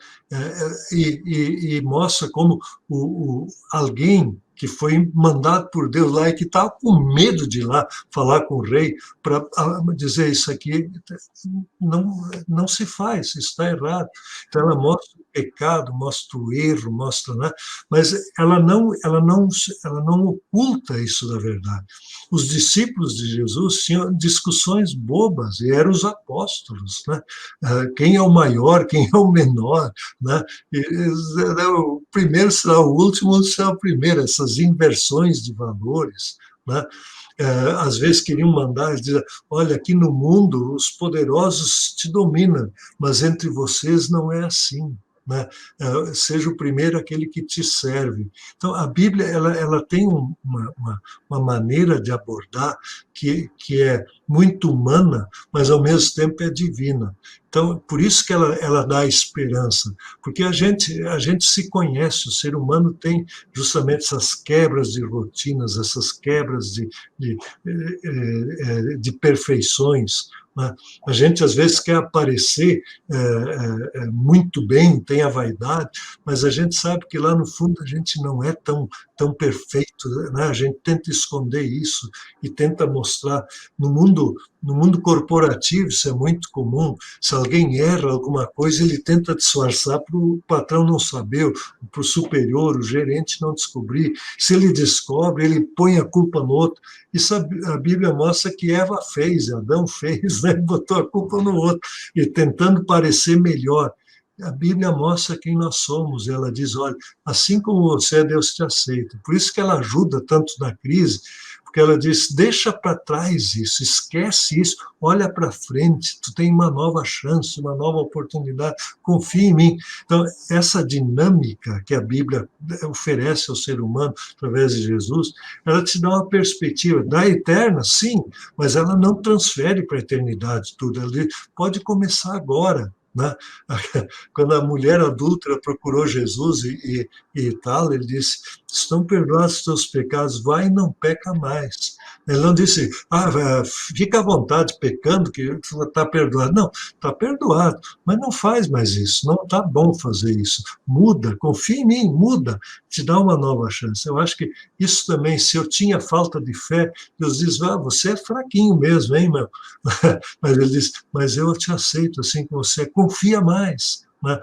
E mostra como alguém que foi mandado por Deus lá e que estava com medo de ir lá falar com o rei para dizer isso aqui não se faz, isso está errado. Então ela mostra o pecado, mostra o erro, mostra, né? Mas ela não oculta isso da verdade. Os discípulos de Jesus tinham discussões bobas e eram os apóstolos, né? Quem é o maior, quem é o menor, né? O primeiro será o último, ou será o primeiro, essas inversões de valores, né? Às vezes queriam mandar, dizer, olha, aqui no mundo os poderosos te dominam, mas entre vocês não é assim. Né? Seja o primeiro aquele que te serve. Então, a Bíblia ela tem uma maneira de abordar que é muito humana, mas ao mesmo tempo é divina. Então, por isso que ela dá esperança, porque a gente se conhece, o ser humano tem justamente essas quebras de rotinas, essas quebras de perfeições. Né? A gente, às vezes, quer aparecer muito bem, tem a vaidade, mas a gente sabe que lá no fundo a gente não é tão perfeito, né? A gente tenta esconder isso e tenta mostrar. No mundo corporativo, isso é muito comum. Se alguém erra alguma coisa, ele tenta disfarçar para o patrão não saber, para o superior, o gerente não descobrir. Se ele descobre, ele põe a culpa no outro. Isso a Bíblia mostra que Eva fez, Adão fez, né? Botou a culpa no outro, e tentando parecer melhor. A Bíblia mostra quem nós somos. Ela diz, olha, assim como você é, Deus te aceita. Por isso que ela ajuda tanto na crise, porque ela diz, deixa para trás isso, esquece isso, olha para frente, tu tem uma nova chance, uma nova oportunidade, confia em mim. Então, essa dinâmica que a Bíblia oferece ao ser humano através de Jesus, ela te dá uma perspectiva da eterna, sim, mas ela não transfere para a eternidade tudo, ela diz, pode começar agora. Né? Quando a mulher adúltera procurou Jesus e tal, ele disse, estão perdoados os teus pecados, vai e não peca mais. Ele não disse, fica à vontade pecando que está perdoado. Não, está perdoado, mas não faz mais isso, não está bom fazer isso. Muda, confia em mim, muda, te dá uma nova chance. Eu acho que isso também, se eu tinha falta de fé, Deus diz, você é fraquinho mesmo, hein, meu? Mas ele diz, mas eu te aceito assim como você é, confia mais. Né?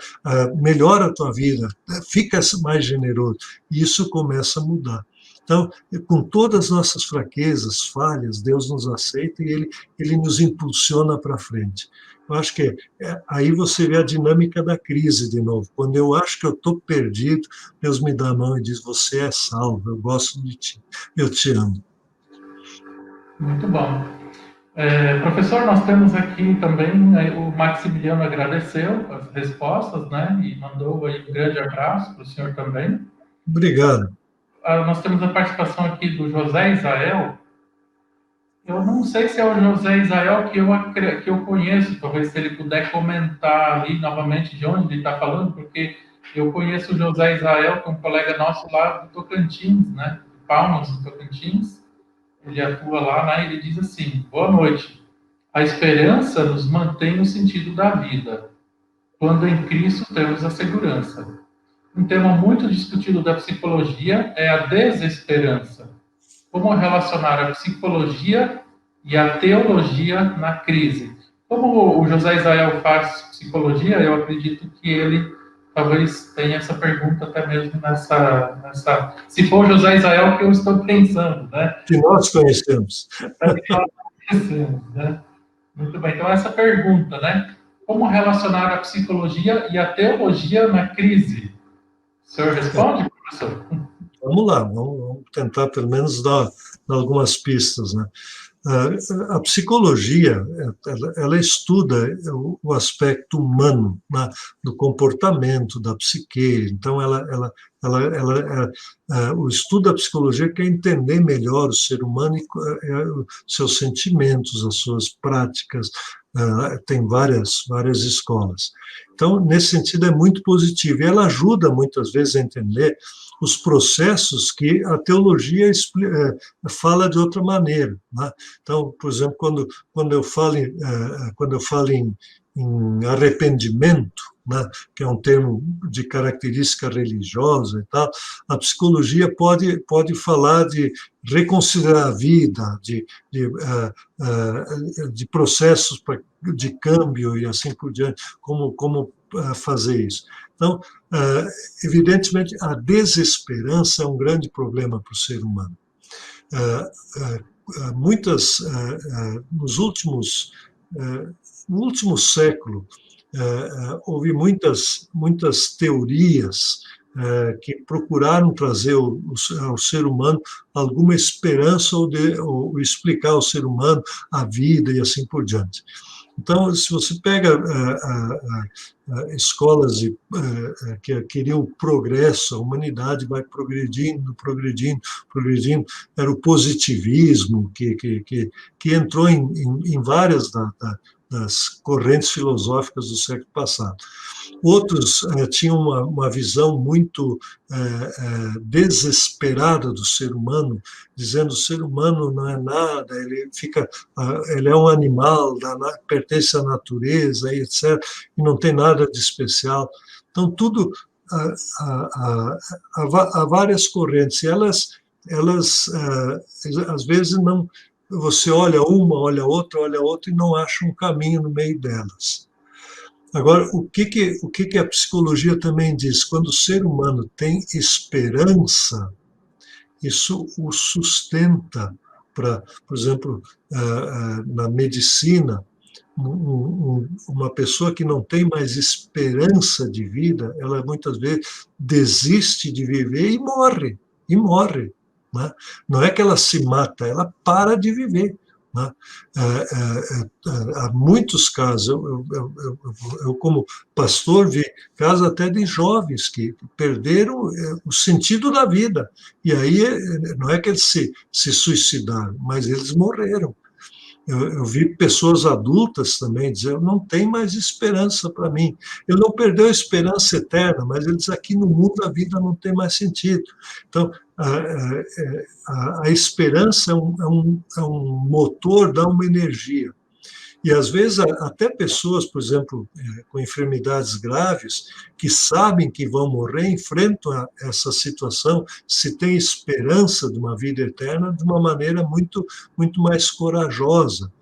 Melhora a tua vida, fica mais generoso, e isso começa a mudar. Então, com todas as nossas fraquezas, falhas, Deus nos aceita e Ele nos impulsiona para frente. Eu acho que aí você vê a dinâmica da crise de novo. Quando eu acho que eu estou perdido, Deus me dá a mão e diz, você é salvo, eu gosto de ti, eu te amo. Muito bom. Professor, nós temos aqui também, o Maximiliano agradeceu as respostas, né, e mandou aí um grande abraço para o senhor também. Obrigado. Nós temos a participação aqui do José Israel, Eu não sei se é o José Israel que eu conheço, talvez se ele puder comentar ali novamente de onde ele está falando, porque eu conheço o José Israel, que é um colega nosso lá do Tocantins, né? De Palmas, do Tocantins. Ele atua lá, né? Ele diz assim: boa noite. A esperança nos mantém no sentido da vida. Quando em Cristo temos a segurança. Um tema muito discutido da psicologia é a desesperança. Como relacionar a psicologia e a teologia na crise? Como o José Israel faz psicologia, eu acredito que ele talvez tenha essa pergunta até mesmo nessa. Se for o José Israel que eu estou pensando, né? Que nós conhecemos. Né? Muito bem, então essa pergunta, né? Como relacionar a psicologia e a teologia na crise? O senhor responde, professor? Vamos lá, vamos tentar pelo menos dar algumas pistas, né? A psicologia, ela estuda o aspecto humano, né, do comportamento, da psique. Então, o estudo da psicologia quer entender melhor o ser humano e seus sentimentos, as suas práticas. Tem várias escolas. Então, nesse sentido, é muito positivo. E ela ajuda, muitas vezes, a entender os processos que a teologia fala de outra maneira, né? Então, por exemplo, quando eu falo em arrependimento, né, que é um termo de característica religiosa e tal, a psicologia pode falar de reconsiderar a vida, de processos de câmbio e assim por diante, como fazer isso. Então, evidentemente, a desesperança é um grande problema para o ser humano. Muitas, no último século, houve muitas teorias que procuraram trazer ao ser humano alguma esperança ou explicar ao ser humano a vida e assim por diante. Então, se você pega escolas que queriam o progresso, a humanidade vai progredindo, era o positivismo que entrou em várias das correntes filosóficas do século passado. Outros tinham uma visão muito desesperada do ser humano, dizendo que o ser humano não é nada, ele é um animal, pertence à natureza, etc., e não tem nada de especial. Então, tudo há várias correntes, e elas às vezes não. Você olha uma, olha outra, e não acha um caminho no meio delas. Agora, o que a psicologia também diz? Quando o ser humano tem esperança, isso o sustenta para, por exemplo, na medicina, uma pessoa que não tem mais esperança de vida, ela muitas vezes desiste de viver e morre. Né? Não é que ela se mata, ela para de viver. Né? Há muitos casos, eu como pastor, vi casos até de jovens que perderam o sentido da vida. E aí não é que eles se suicidaram, mas eles morreram. Eu vi pessoas adultas também dizer, não tem mais esperança para mim. Ele não perdeu a esperança eterna, mas ele diz, aqui no mundo a vida não tem mais sentido. Então, a esperança é um motor, dá uma energia. E, às vezes, até pessoas, por exemplo, com enfermidades graves, que sabem que vão morrer, enfrentam essa situação, se tem esperança de uma vida eterna, de uma maneira muito mais corajosa.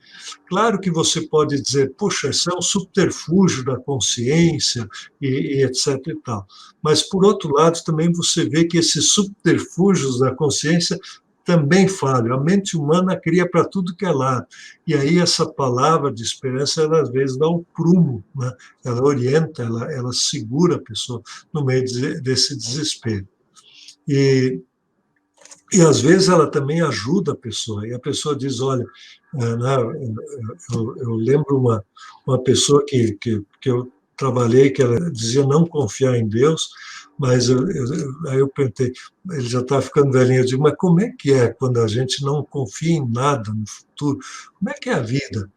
Claro que você pode dizer, puxa, isso é um subterfúgio da consciência e etc. e tal. Mas, por outro lado, também você vê que esses subterfúgios da consciência também falham. A mente humana cria para tudo que é lado. E aí essa palavra de esperança, ela às vezes dá um prumo, né? Ela orienta, ela segura a pessoa no meio desse desespero. E às vezes ela também ajuda a pessoa, e a pessoa diz, olha, eu lembro uma pessoa que eu trabalhei, que ela dizia não confiar em Deus, Mas aí eu perguntei, ele já está ficando velhinho, eu digo, mas como é que é quando a gente não confia em nada no futuro? Como é que é a vida?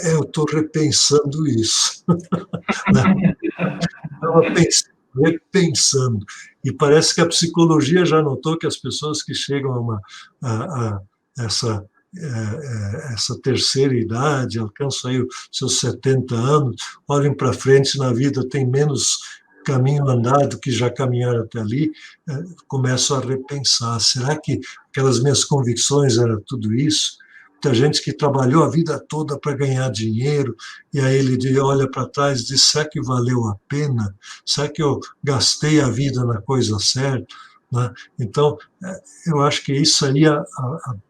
Eu estou repensando isso. Né? Estava repensando. E parece que a psicologia já notou que as pessoas que chegam a essa, essa terceira idade, alcançam aí os seus 70 anos, olhem para frente na vida, tem menos caminho andado que já caminharam até ali, começam a repensar. Será que aquelas minhas convicções eram tudo isso? Muita gente que trabalhou a vida toda para ganhar dinheiro, e aí ele olha para trás e diz, será que valeu a pena? Será que eu gastei a vida na coisa certa? Né? Então, eu acho que isso aí, a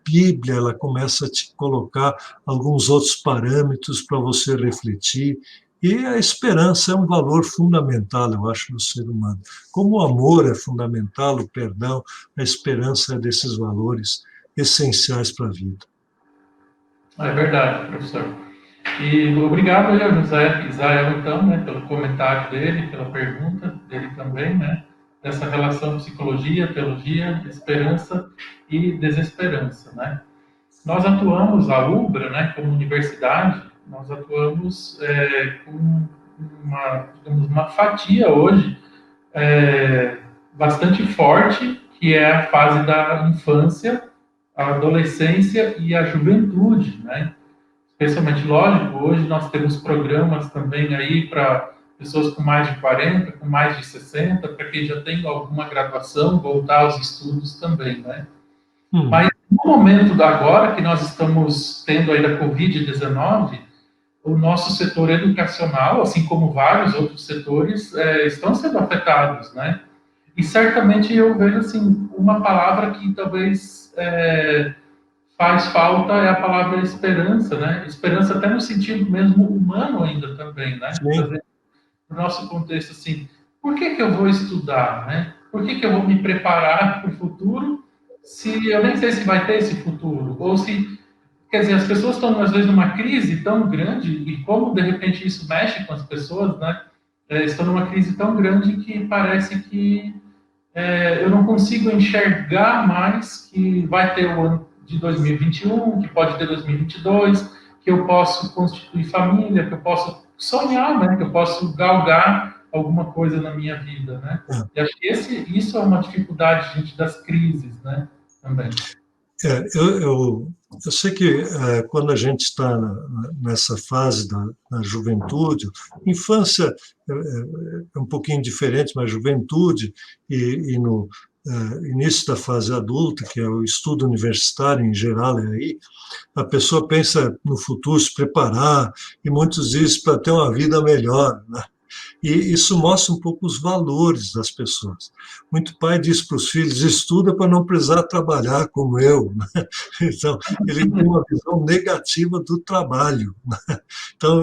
Bíblia, ela começa a te colocar alguns outros parâmetros para você refletir, e a esperança é um valor fundamental, eu acho, no ser humano. Como o amor é fundamental, o perdão, a esperança é desses valores essenciais para a vida. É verdade, professor. E obrigado aí ao Israel, então, né, pelo comentário dele, pela pergunta dele também, né, dessa relação psicologia, teologia, esperança e desesperança, né. Nós atuamos, a UBRA, né, como universidade, nós atuamos com digamos, uma fatia hoje bastante forte, que é a fase da infância, a adolescência e a juventude, né? Especialmente, lógico, hoje nós temos programas também aí para pessoas com mais de 40, com mais de 60, para quem já tem alguma graduação, voltar aos estudos também, né? Mas no momento agora que nós estamos tendo aí da Covid-19, o nosso setor educacional, assim como vários outros setores, estão sendo afetados, né? E certamente eu vejo, assim, uma palavra que talvez faz falta é a palavra esperança, né? Esperança até no sentido mesmo humano ainda também, né? No nosso contexto, assim, por que eu vou estudar, né? Por que eu vou me preparar para o futuro se eu nem sei se vai ter esse futuro? Ou se, quer dizer, as pessoas estão, às vezes, numa crise tão grande e como, de repente, isso mexe com as pessoas, né? Estão numa crise tão grande que parece que eu não consigo enxergar mais que vai ter o ano de 2021, que pode ter 2022, que eu posso constituir família, que eu posso sonhar, né? Que eu posso galgar alguma coisa na minha vida, né? E acho que isso é uma dificuldade, gente, das crises, né? Também. Eu sei que quando a gente está nessa fase da juventude, infância é um pouquinho diferente, mas juventude e no início da fase adulta, que é o estudo universitário em geral, aí, a pessoa pensa no futuro, se preparar, e muitos dizem para ter uma vida melhor, né? E isso mostra um pouco os valores das pessoas. Muito pai diz para os filhos, estuda para não precisar trabalhar como eu. Então, ele tem uma visão negativa do trabalho. Então,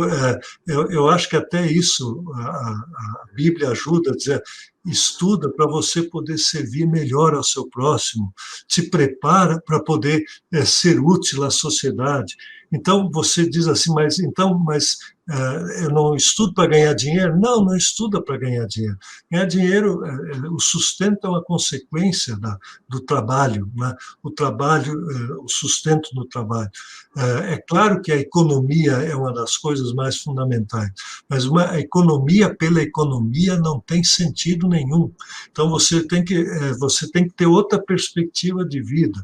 eu acho que até isso a Bíblia ajuda a dizer, estuda para você poder servir melhor ao seu próximo, te prepara para poder ser útil à sociedade. Então, você diz assim, mas eu não estudo para ganhar dinheiro? Não, não estuda para ganhar dinheiro. Ganhar dinheiro, o sustento é uma consequência do trabalho, né? O trabalho, o sustento do trabalho. É claro que a economia é uma das coisas mais fundamentais, mas a economia pela economia não tem sentido nenhum. Então, você tem que ter outra perspectiva de vida.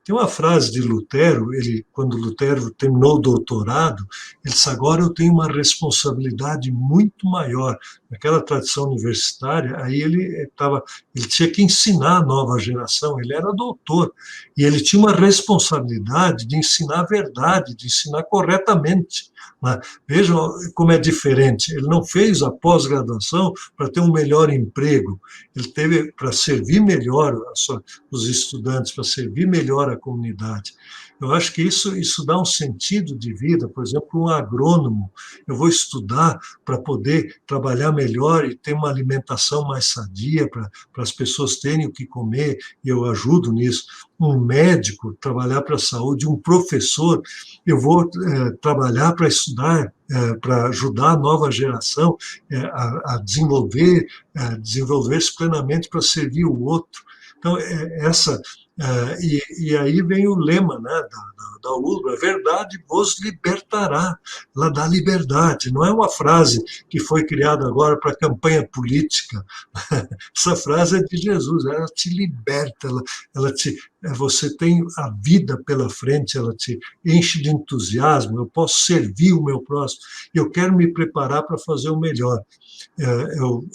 Tem uma frase de Lutero, quando Lutero terminou o doutorado, ele disse, agora eu tenho uma responsabilidade muito maior. Naquela tradição universitária, aí ele tinha que ensinar a nova geração, ele era doutor, e ele tinha uma responsabilidade de ensinar a verdade, de ensinar corretamente. Né? Vejam como é diferente, ele não fez a pós-graduação para ter um melhor emprego, ele teve para servir melhor os estudantes, para servir melhor a comunidade. Eu acho que isso dá um sentido de vida. Por exemplo, um agrônomo, eu vou estudar para poder trabalhar melhor e ter uma alimentação mais sadia, para as pessoas terem o que comer, e eu ajudo nisso. Um médico, trabalhar para a saúde, um professor, eu vou trabalhar para estudar, para ajudar a nova geração a desenvolver-se plenamente para servir o outro. Então, e aí vem o lema, né, da ULBRA: a verdade vos libertará. Ela dá liberdade, não é uma frase que foi criada agora para campanha política. Essa frase é de Jesus, ela te liberta, você tem a vida pela frente, ela te enche de entusiasmo. Eu posso servir o meu próximo, eu quero me preparar para fazer o melhor. Eu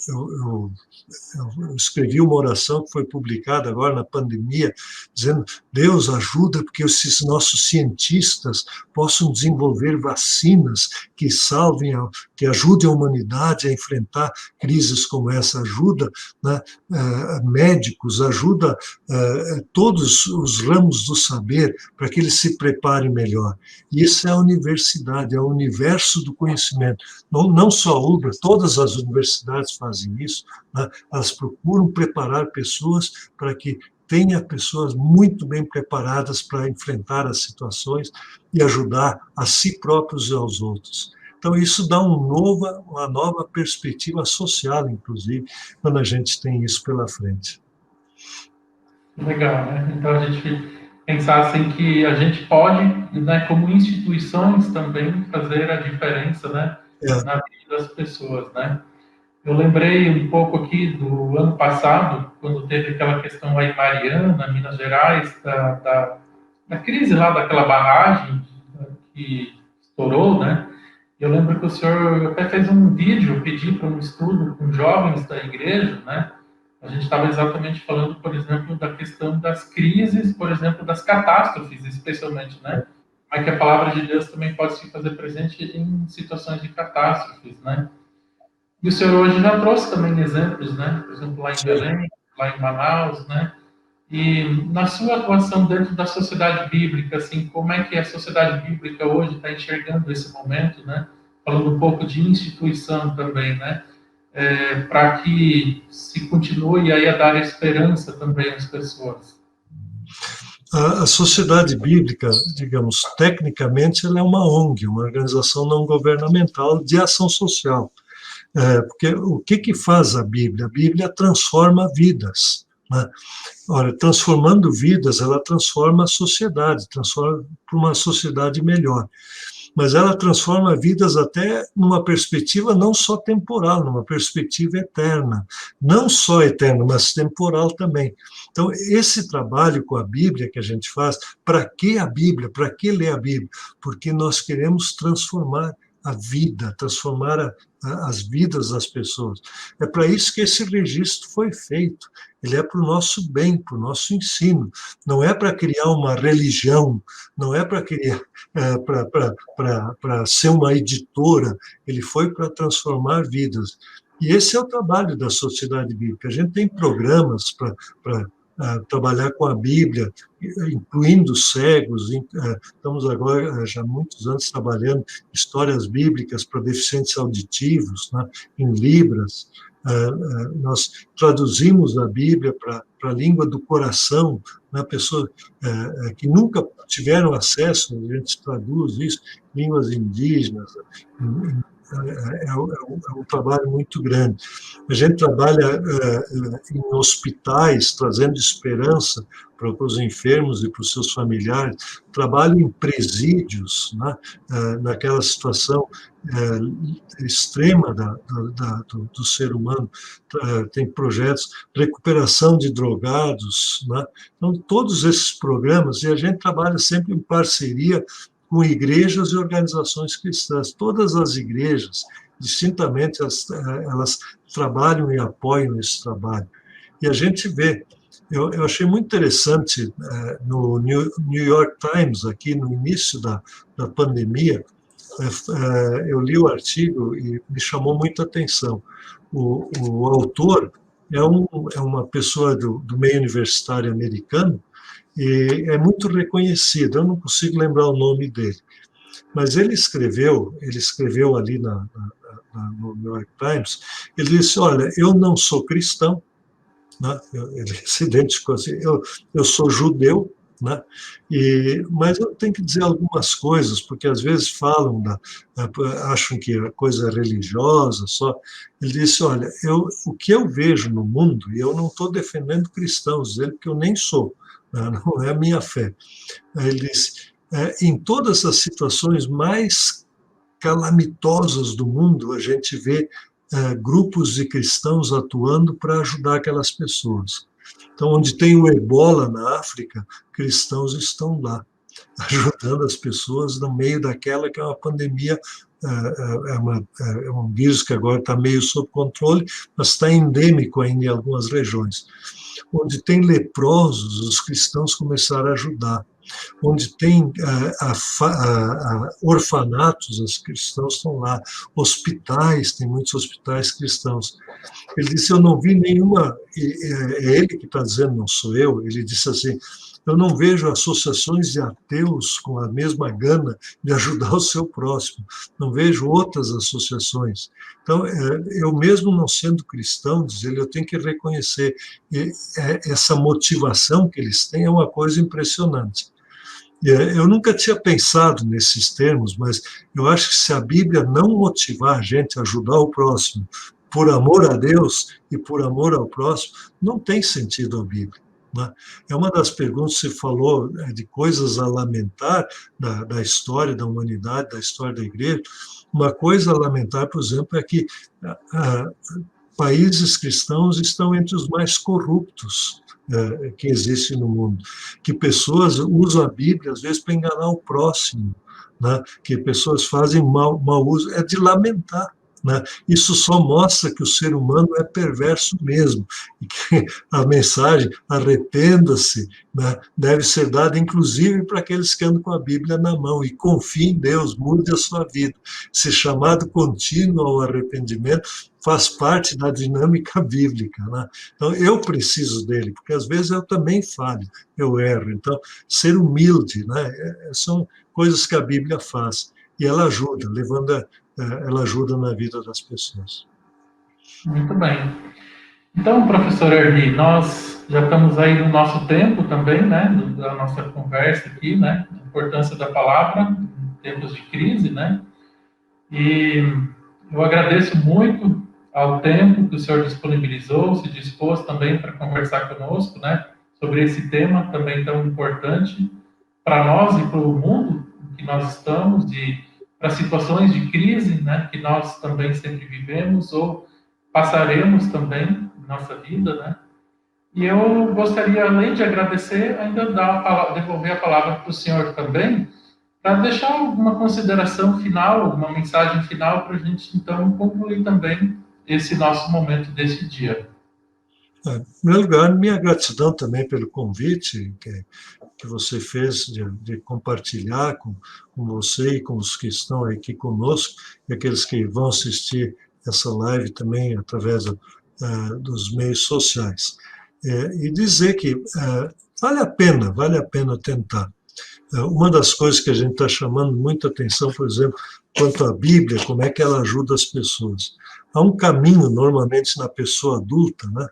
escrevi uma oração que foi publicada agora na pandemia, dizendo: Deus, ajuda porque esses nossos cientistas possam desenvolver vacinas que salvem, que ajudem a humanidade a enfrentar crises como essa. Ajuda, né, médicos, ajuda todos os ramos do saber para que eles se preparem melhor. E isso é a universidade, é o universo do conhecimento. Não só a UBRA, todas as universidades fazem isso, né? Elas procuram preparar pessoas para que tenha pessoas muito bem preparadas para enfrentar as situações e ajudar a si próprios e aos outros. Então, isso dá uma nova perspectiva social, inclusive, quando a gente tem isso pela frente. Legal, né? Então, a gente pensar assim que a gente pode, né, como instituições também, fazer a diferença, né, na vida das pessoas, né? Eu lembrei um pouco aqui do ano passado, quando teve aquela questão lá em Mariana, Minas Gerais, da crise lá daquela barragem que estourou, né? Eu lembro que o senhor até fez um vídeo, pedi para um estudo com jovens da igreja, né? A gente estava exatamente falando, por exemplo, da questão das crises, por exemplo, das catástrofes, especialmente, né? Mas que a palavra de Deus também pode se fazer presente em situações de catástrofes, né? E o senhor hoje já trouxe também exemplos, né? Por exemplo, lá em Belém, lá em Manaus, né? E na sua atuação dentro da sociedade bíblica, assim, como é que a sociedade bíblica hoje está enxergando esse momento, né? Falando um pouco de instituição também, né? Para que se continue aí a dar esperança também às pessoas. A sociedade bíblica, digamos, tecnicamente, ela é uma ONG, uma organização não governamental de ação social. Porque o que faz a Bíblia? A Bíblia transforma vidas, né? Ora, transformando vidas, ela transforma a sociedade, transforma para uma sociedade melhor. Mas ela transforma vidas até numa perspectiva não só temporal, numa perspectiva eterna. Não só eterna, mas temporal também. Então, esse trabalho com a Bíblia que a gente faz, para que a Bíblia? Para que ler a Bíblia? Porque nós queremos transformar a vida, transformar as vidas das pessoas. É para isso que esse registro foi feito. Ele é para o nosso bem, para o nosso ensino. Não é para criar uma religião, não é para criar, para ser uma editora. Ele foi para transformar vidas. E esse é o trabalho da sociedade bíblica. A gente tem programas para trabalhar com a Bíblia, incluindo cegos. Estamos agora, já há muitos anos, trabalhando histórias bíblicas para deficientes auditivos, né, em Libras. Nós traduzimos a Bíblia para a língua do coração, né, pessoas que nunca tiveram acesso, a gente traduz isso, línguas indígenas. É um trabalho muito grande. A gente trabalha em hospitais, trazendo esperança para os enfermos e para os seus familiares. Trabalho em presídios, né, naquela situação extrema do ser humano. Tem projetos de recuperação de drogados, né? Então, todos esses programas, e a gente trabalha sempre em parceria com igrejas e organizações cristãs. Todas as igrejas, distintamente, elas trabalham e apoiam esse trabalho. E a gente vê, eu achei muito interessante, no New York Times, aqui no início da pandemia, eu li o artigo e me chamou muita atenção. O autor é uma pessoa do meio universitário americano, e é muito reconhecido, eu não consigo lembrar o nome dele, mas ele escreveu ali no New York Times, ele disse, olha, eu não sou cristão, né? Ele se identificou assim, eu sou judeu, né? Mas eu tenho que dizer algumas coisas, porque às vezes falam, acham que a coisa é religiosa só. Ele disse, olha, o que eu vejo no mundo, e eu não estou defendendo cristãos, ele que eu nem sou, né? Não é a minha fé. Ele disse, em todas as situações mais calamitosas do mundo, a gente vê grupos de cristãos atuando para ajudar aquelas pessoas. Então, onde tem o ebola na África, cristãos estão lá, ajudando as pessoas no meio daquela que é uma pandemia, é um vírus que agora está meio sob controle, mas está endêmico ainda em algumas regiões. Onde tem leprosos, os cristãos começaram a ajudar. Onde tem orfanatos, os cristãos estão lá. Hospitais, tem muitos hospitais cristãos. Ele disse, eu não vi nenhuma, é ele que está dizendo, não sou eu, ele disse assim, eu não vejo associações de ateus com a mesma gana de ajudar o seu próximo, não vejo outras associações. Então, eu mesmo não sendo cristão, diz ele, eu tenho que reconhecer, essa motivação que eles têm é uma coisa impressionante. Eu nunca tinha pensado nesses termos, mas eu acho que se a Bíblia não motivar a gente a ajudar o próximo por amor a Deus e por amor ao próximo, não tem sentido a Bíblia. Né? É uma das perguntas que você falou de coisas a lamentar da história da humanidade, da história da igreja. Uma coisa a lamentar, por exemplo, é que países cristãos estão entre os mais corruptos que existem no mundo, que pessoas usam a Bíblia, às vezes, para enganar o próximo, né? Que pessoas fazem mau uso, é de lamentar. Né? Isso só mostra que o ser humano é perverso mesmo, e que a mensagem, arrependa-se, né, deve ser dada inclusive para aqueles que andam com a Bíblia na mão, e confiem em Deus, mude a sua vida. Esse chamado contínuo ao arrependimento faz parte da dinâmica bíblica. Né? Então, eu preciso dele, porque às vezes eu também falho, eu erro. Então, ser humilde, né, são coisas que a Bíblia faz, e ela ajuda, ela ajuda na vida das pessoas. Muito bem. Então, professor Erli, nós já estamos aí no nosso tempo também, né, da nossa conversa aqui, né, a importância da palavra em tempos de crise, né, e eu agradeço muito ao tempo que o senhor disponibilizou, se dispôs também para conversar conosco, né, sobre esse tema também tão importante para nós e para o mundo em que nós estamos, para situações de crise, né, que nós também sempre vivemos ou passaremos também na nossa vida, né? E eu gostaria, além de agradecer, ainda devolver a palavra para o senhor também, para deixar alguma consideração final, alguma mensagem final para a gente, então, concluir também esse nosso momento desse dia. Em primeiro lugar, minha gratidão também pelo convite que você fez de compartilhar com você e com os que estão aqui conosco, e aqueles que vão assistir essa live também através dos meios sociais. E dizer que vale a pena tentar. Uma das coisas que a gente está chamando muita atenção, por exemplo, quanto à Bíblia, como é que ela ajuda as pessoas. Há um caminho, normalmente, na pessoa adulta, né?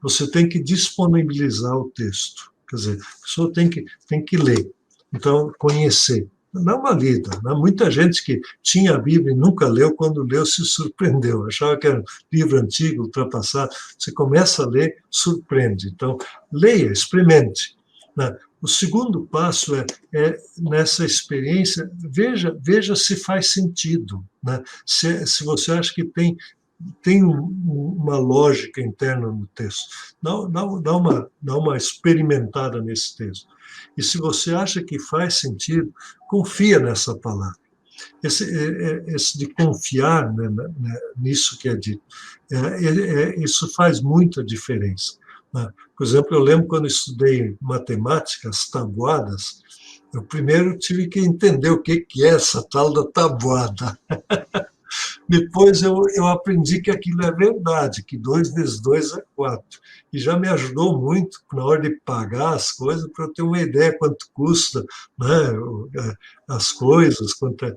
Você tem que disponibilizar o texto. Quer dizer, a pessoa tem que ler, então, conhecer. Não uma lida. Né? Muita gente que tinha a Bíblia e nunca leu, quando leu, se surpreendeu. Achava que era um livro antigo, ultrapassado. Você começa a ler, surpreende. Então, leia, experimente. Né? O segundo passo é nessa experiência, veja se faz sentido. Né? Se você acha que tem uma lógica interna no texto. Dá uma experimentada nesse texto. E se você acha que faz sentido, confia nessa palavra. Esse de confiar, né, nisso que é dito, isso faz muita diferença. Né? Por exemplo, eu lembro quando eu estudei matemática, as tabuadas, eu primeiro tive que entender o que é essa tal da tabuada. Depois eu aprendi que aquilo é verdade, que 2 vezes 2 é 4. E já me ajudou muito na hora de pagar as coisas, para eu ter uma ideia quanto custa, né, as coisas, quanto né,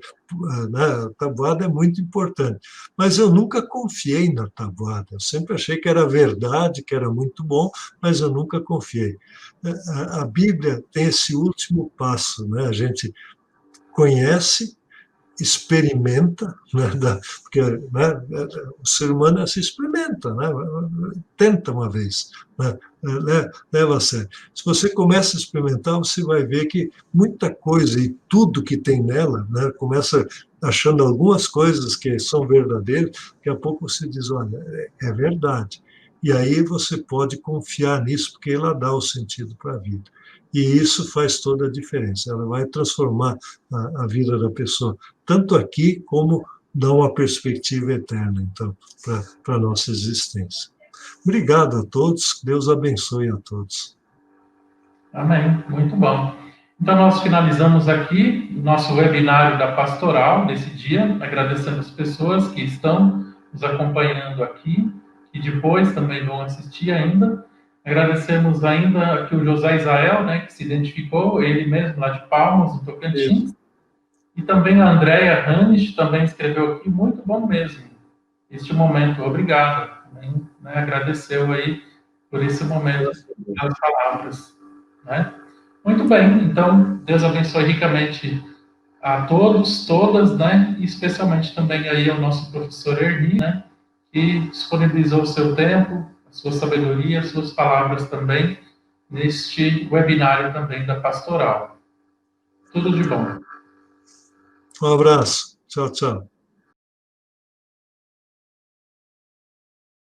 a tabuada é muito importante. Mas eu nunca confiei na tabuada, eu sempre achei que era verdade, que era muito bom, mas eu nunca confiei. A Bíblia tem esse último passo, né? A gente conhece, experimenta, né, porque né, o ser humano se experimenta, né, tenta uma vez, né, leva a sério. Se você começa a experimentar, você vai ver que muita coisa e tudo que tem nela, né, começa achando algumas coisas que são verdadeiras, daqui a pouco você diz, olha, é verdade. E aí você pode confiar nisso, porque ela dá o sentido para a vida. E isso faz toda a diferença. Ela vai transformar a vida da pessoa, tanto aqui como dar uma perspectiva eterna, então, para a nossa existência. Obrigado a todos, Deus abençoe a todos. Amém, muito bom. Então, nós finalizamos aqui o nosso webinário da Pastoral desse dia, agradecendo as pessoas que estão nos acompanhando aqui, e depois também vão assistir ainda. Agradecemos ainda aqui o José Israel, né, que se identificou, ele mesmo lá de Palmas, no Tocantins. E também a Andréia Hanisch também escreveu aqui, muito bom mesmo, este momento, obrigado. Também, né, agradeceu aí por esse momento, pelas palavras. Né? Muito bem, então, Deus abençoe ricamente a todos, todas, né, e especialmente também aí ao nosso professor Erni, né, que disponibilizou o seu tempo, a sua sabedoria, as suas palavras também, neste webinário também da Pastoral. Tudo de bom. Um abraço. Tchau, tchau.